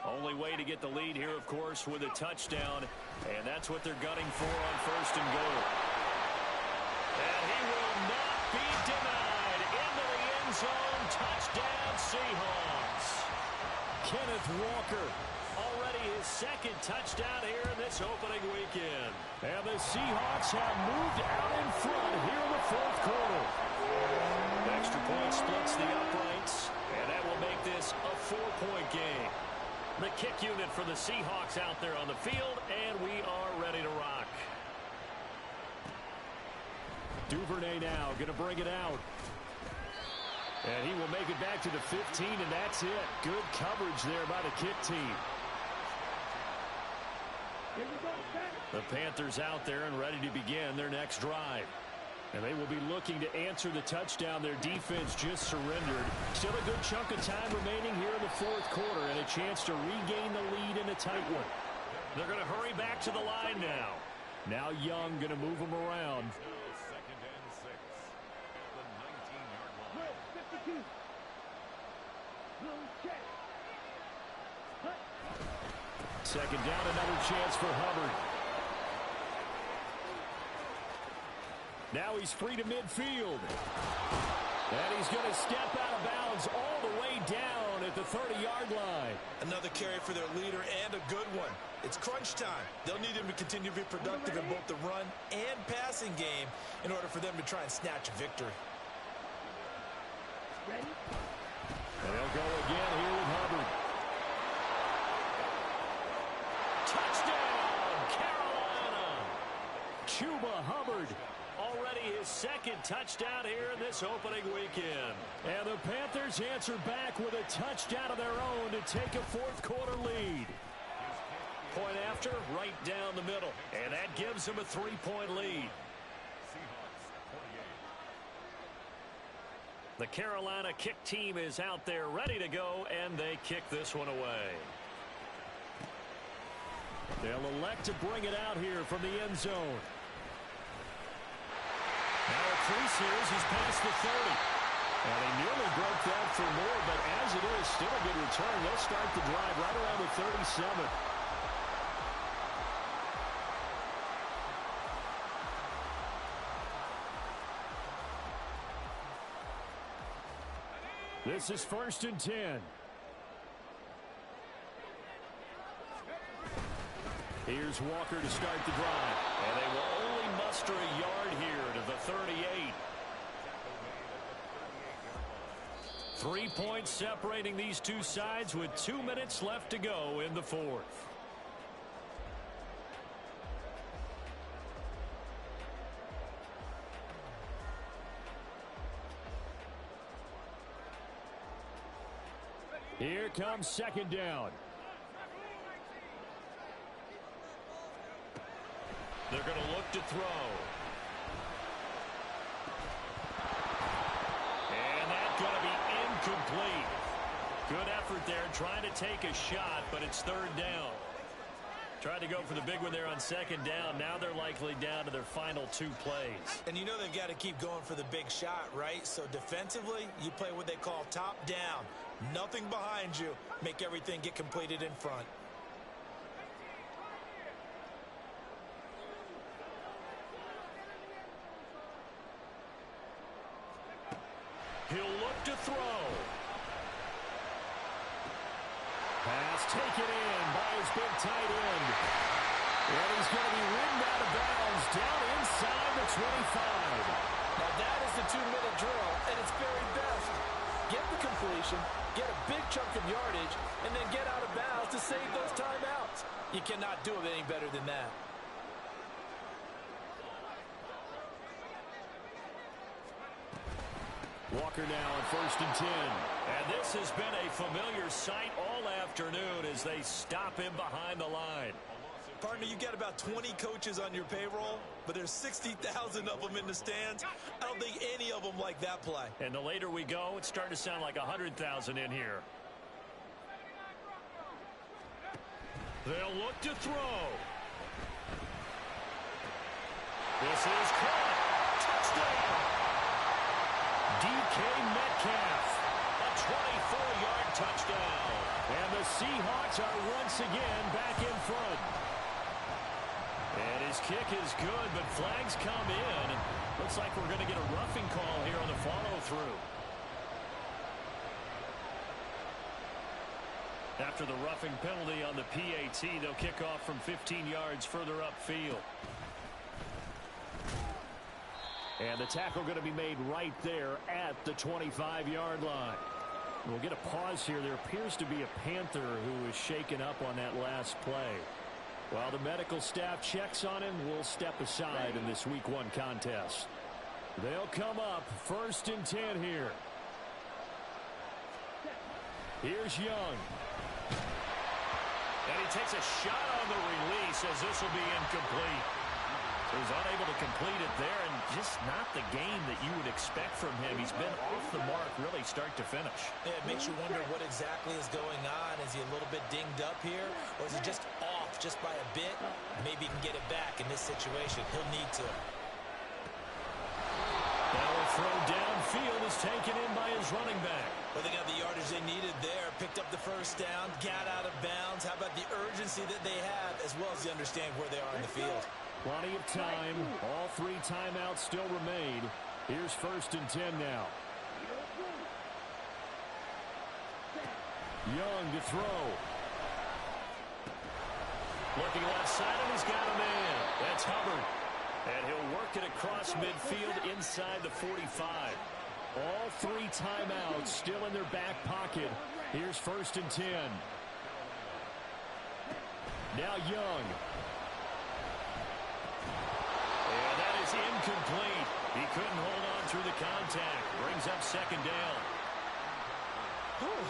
Only way to get the lead here, of course, with a touchdown. And that's what they're gunning for on 1st and goal. And he will not be denied. Into the end zone. Touchdown, Seahawks. Kenneth Walker. Already his 2nd touchdown here in this opening weekend. And the Seahawks have moved out in front here in the 4th quarter. Extra point splits the uprights, and that will make this a 4-point game. The kick unit for the Seahawks out there on the field, and we are ready to rock. Duvernay now going to bring it out. And he will make it back to the 15, and that's it. Good coverage there by the kick team. The Panthers out there and ready to begin their next drive. And they will be looking to answer the touchdown their defense just surrendered. Still a good chunk of time remaining here in the 4th quarter and a chance to regain the lead in a tight one. They're going to hurry back to the line now. Now Young going to move them around. 2nd and 6 at the 19-yard line. 52. Little check. Second down, another chance for Hubbard. Now he's free to midfield. And he's going to step out of bounds all the way down at the 30-yard line. Another carry for their leader and a good one. It's crunch time. They'll need him to continue to be productive in both the run and passing game in order for them to try and snatch a victory. Ready? They'll go again here with Hubbard. Touchdown, Carolina! Chuba Hubbard. Already his 2nd touchdown here in this opening weekend. And the Panthers answer back with a touchdown of their own to take a 4th quarter lead. Point after, right down the middle. And that gives them a 3-point lead. The Carolina kick team is out there ready to go, and they kick this one away. They'll elect to bring it out here from the end zone. Now a Sears is past the 30. And they nearly broke that for more, but as it is, still a good return. They'll start the drive right around the 37. This is 1st and 10. Here's Walker to start the drive. And they will only muster a yard here to the 38. 3 points separating these two sides with 2 minutes left to go in the 4th. Here comes 2nd down. They're going to look to throw. And that's going to be incomplete. Good effort there trying to take a shot, but it's 3rd down. Tried to go for the big one there on 2nd down. Now they're likely down to their final 2 plays. And you know they've got to keep going for the big shot, right? So defensively, you play what they call top down. Nothing behind you. Make everything get completed in front. He'll look to throw. Pass taken in by his big tight end. And he's going to be ridden out of bounds down inside the 25. Now that is the 2-minute drill at its very best. Get the completion, get a big chunk of yardage, and then get out of bounds to save those timeouts. You cannot do it any better than that. Walker now on 1st and 10. And this has been a familiar sight all afternoon as they stop him behind the line. Partner, you got about 20 coaches on your payroll, but there's 60,000 of them in the stands. I don't think any of them like that play. And the later we go, it's starting to sound like 100,000 in here. They'll look to throw. This is caught. touchdown. DK Metcalf, a 24-yard touchdown. And the Seahawks are once again back in front. And his kick is good, but flags come in. Looks like we're going to get a roughing call here on the follow-through. After the roughing penalty on the PAT, they'll kick off from 15 yards further upfield. And the tackle going to be made right there at the 25-yard line. We'll get a pause here. There appears to be a Panther who is shaken up on that last play. While the medical staff checks on him, we'll step aside in this Week 1 contest. They'll come up 1st and 10 here. Here's Young. And he takes a shot on the release as this will be incomplete. So he's unable to complete it there, and just not the game that you would expect from him. He's been off the mark really start to finish. Yeah, it makes you wonder what exactly is going on. Is he a little bit dinged up here, or is he just off just by a bit? Maybe he can get it back in this situation. He'll need to. Now a throw downfield is taken in by his running back. Well, they got the yardage they needed there. Picked up the first down, got out of bounds. How about the urgency that they have, as well as they understand where they are in the field? Plenty of time. All 3 timeouts still remain. Here's 1st and 10 now. Young to throw. Looking left side, and he's got a man. That's Hubbard. And he'll work it across midfield inside the 45. All 3 timeouts still in their back pocket. Here's 1st and 10. Now Young. And that is incomplete. He couldn't hold on through the contact. Brings up 2nd down.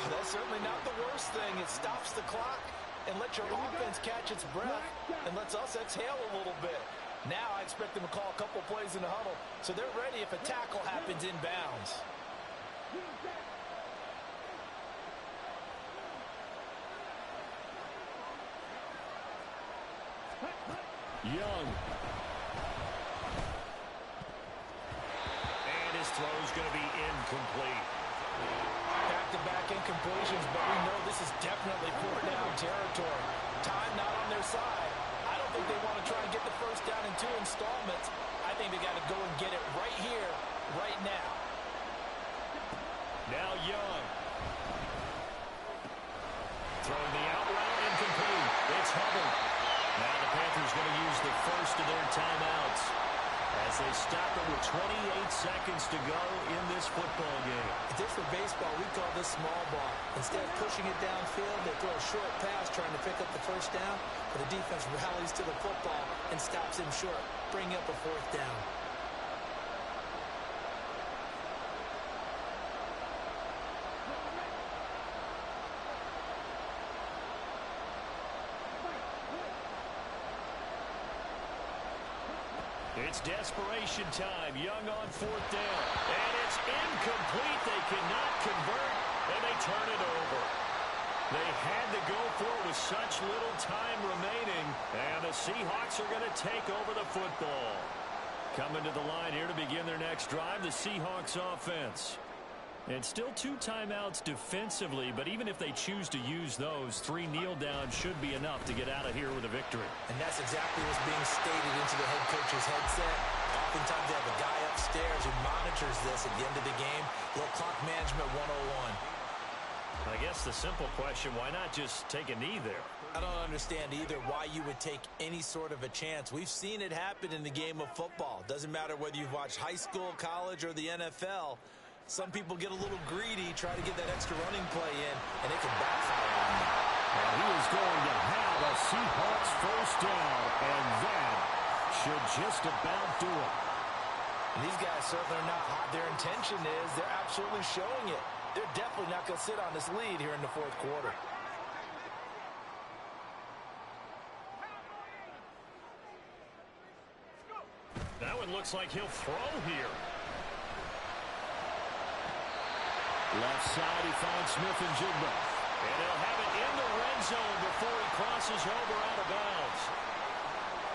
That's certainly not the worst thing. It stops the clock and lets your offense catch its breath and lets us exhale a little bit. Now I expect them to call a couple plays in the huddle so they're ready if a tackle happens inbounds. Young. And his throw is going to be incomplete. Back-to-back incompletions, but we know this is definitely 4th down territory. Time not on their side. I don't think they want to try and get the first down in 2 installments. I think they got to go and get it right here, right now. Now Young. Throwing the out route, incomplete. It's Hubbard. Now the Panthers going to use the first of their timeouts as they stop them with 28 seconds to go in this football game. If this were baseball, we call this small ball. Instead of pushing it downfield, they throw a short pass trying to pick up the first down, but the defense rallies to the football and stops him short, bringing up a 4th down. It's desperation time. Young on 4th down. And it's incomplete. They cannot convert, and they turn it over. They had to go for it with such little time remaining, and the Seahawks are going to take over the football. Coming to the line here to begin their next drive, the Seahawks offense. And still 2 timeouts defensively, but even if they choose to use those, 3 kneel downs should be enough to get out of here with a victory. And that's exactly what's being stated into the head coach's headset. Oftentimes they have a guy upstairs who monitors this at the end of the game. Little clock management 101. I guess the simple question, why not just take a knee there? I don't understand either why you would take any sort of a chance. We've seen it happen in the game of football. Doesn't matter whether you've watched high school, college, or the NFL. Some people get a little greedy, try to get that extra running play in, and it can backfire on them. And he is going to have a Seahawks first down, and that should just about do it. And these guys certainly are not hot. Their intention is they're absolutely showing it. They're definitely not going to sit on this lead here in the 4th quarter. That one looks like he'll throw here. Left side, he finds Smith-Njigba. And he'll have it in the red zone before he crosses over out of bounds.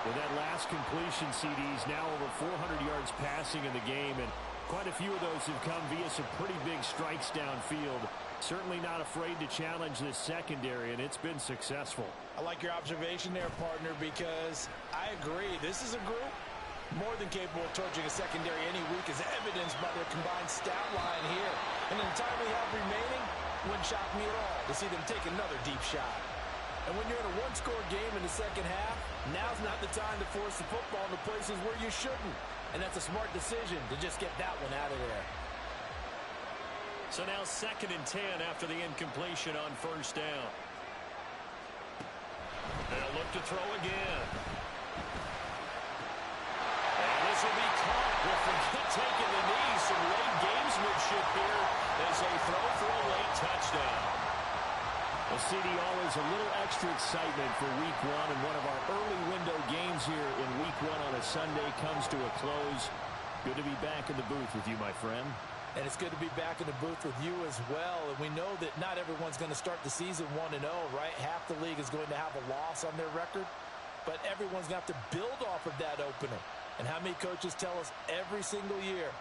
With that last completion, CD's now over 400 yards passing in the game, and quite a few of those have come via some pretty big strikes downfield. Certainly not afraid to challenge this secondary, and it's been successful. I like your observation there, partner, because I agree. This is a group more than capable of torching a secondary any week, as evidenced by their combined stat line here. And in the time we have remaining, wouldn't shock me at all to see them take another deep shot. And when you're in a one-score game in the second half, now's not the time to force the football into places where you shouldn't. And that's a smart decision to just get that one out of there. So now 2nd and 10 after the incompletion on first down. They'll look to throw again. And this will be caught. Will forget taking the knee. Some late gamesmanship here as they throw for a late touchdown. Well, CD, always a little extra excitement for Week 1, and one of our early window games here in Week 1 on a Sunday comes to a close. Good to be back in the booth with you, my friend. And it's good to be back in the booth with you as well. And we know that not everyone's going to start the season 1-0, right? Half the league is going to have a loss on their record. But everyone's going to have to build off of that opener. And how many coaches tell us every single year,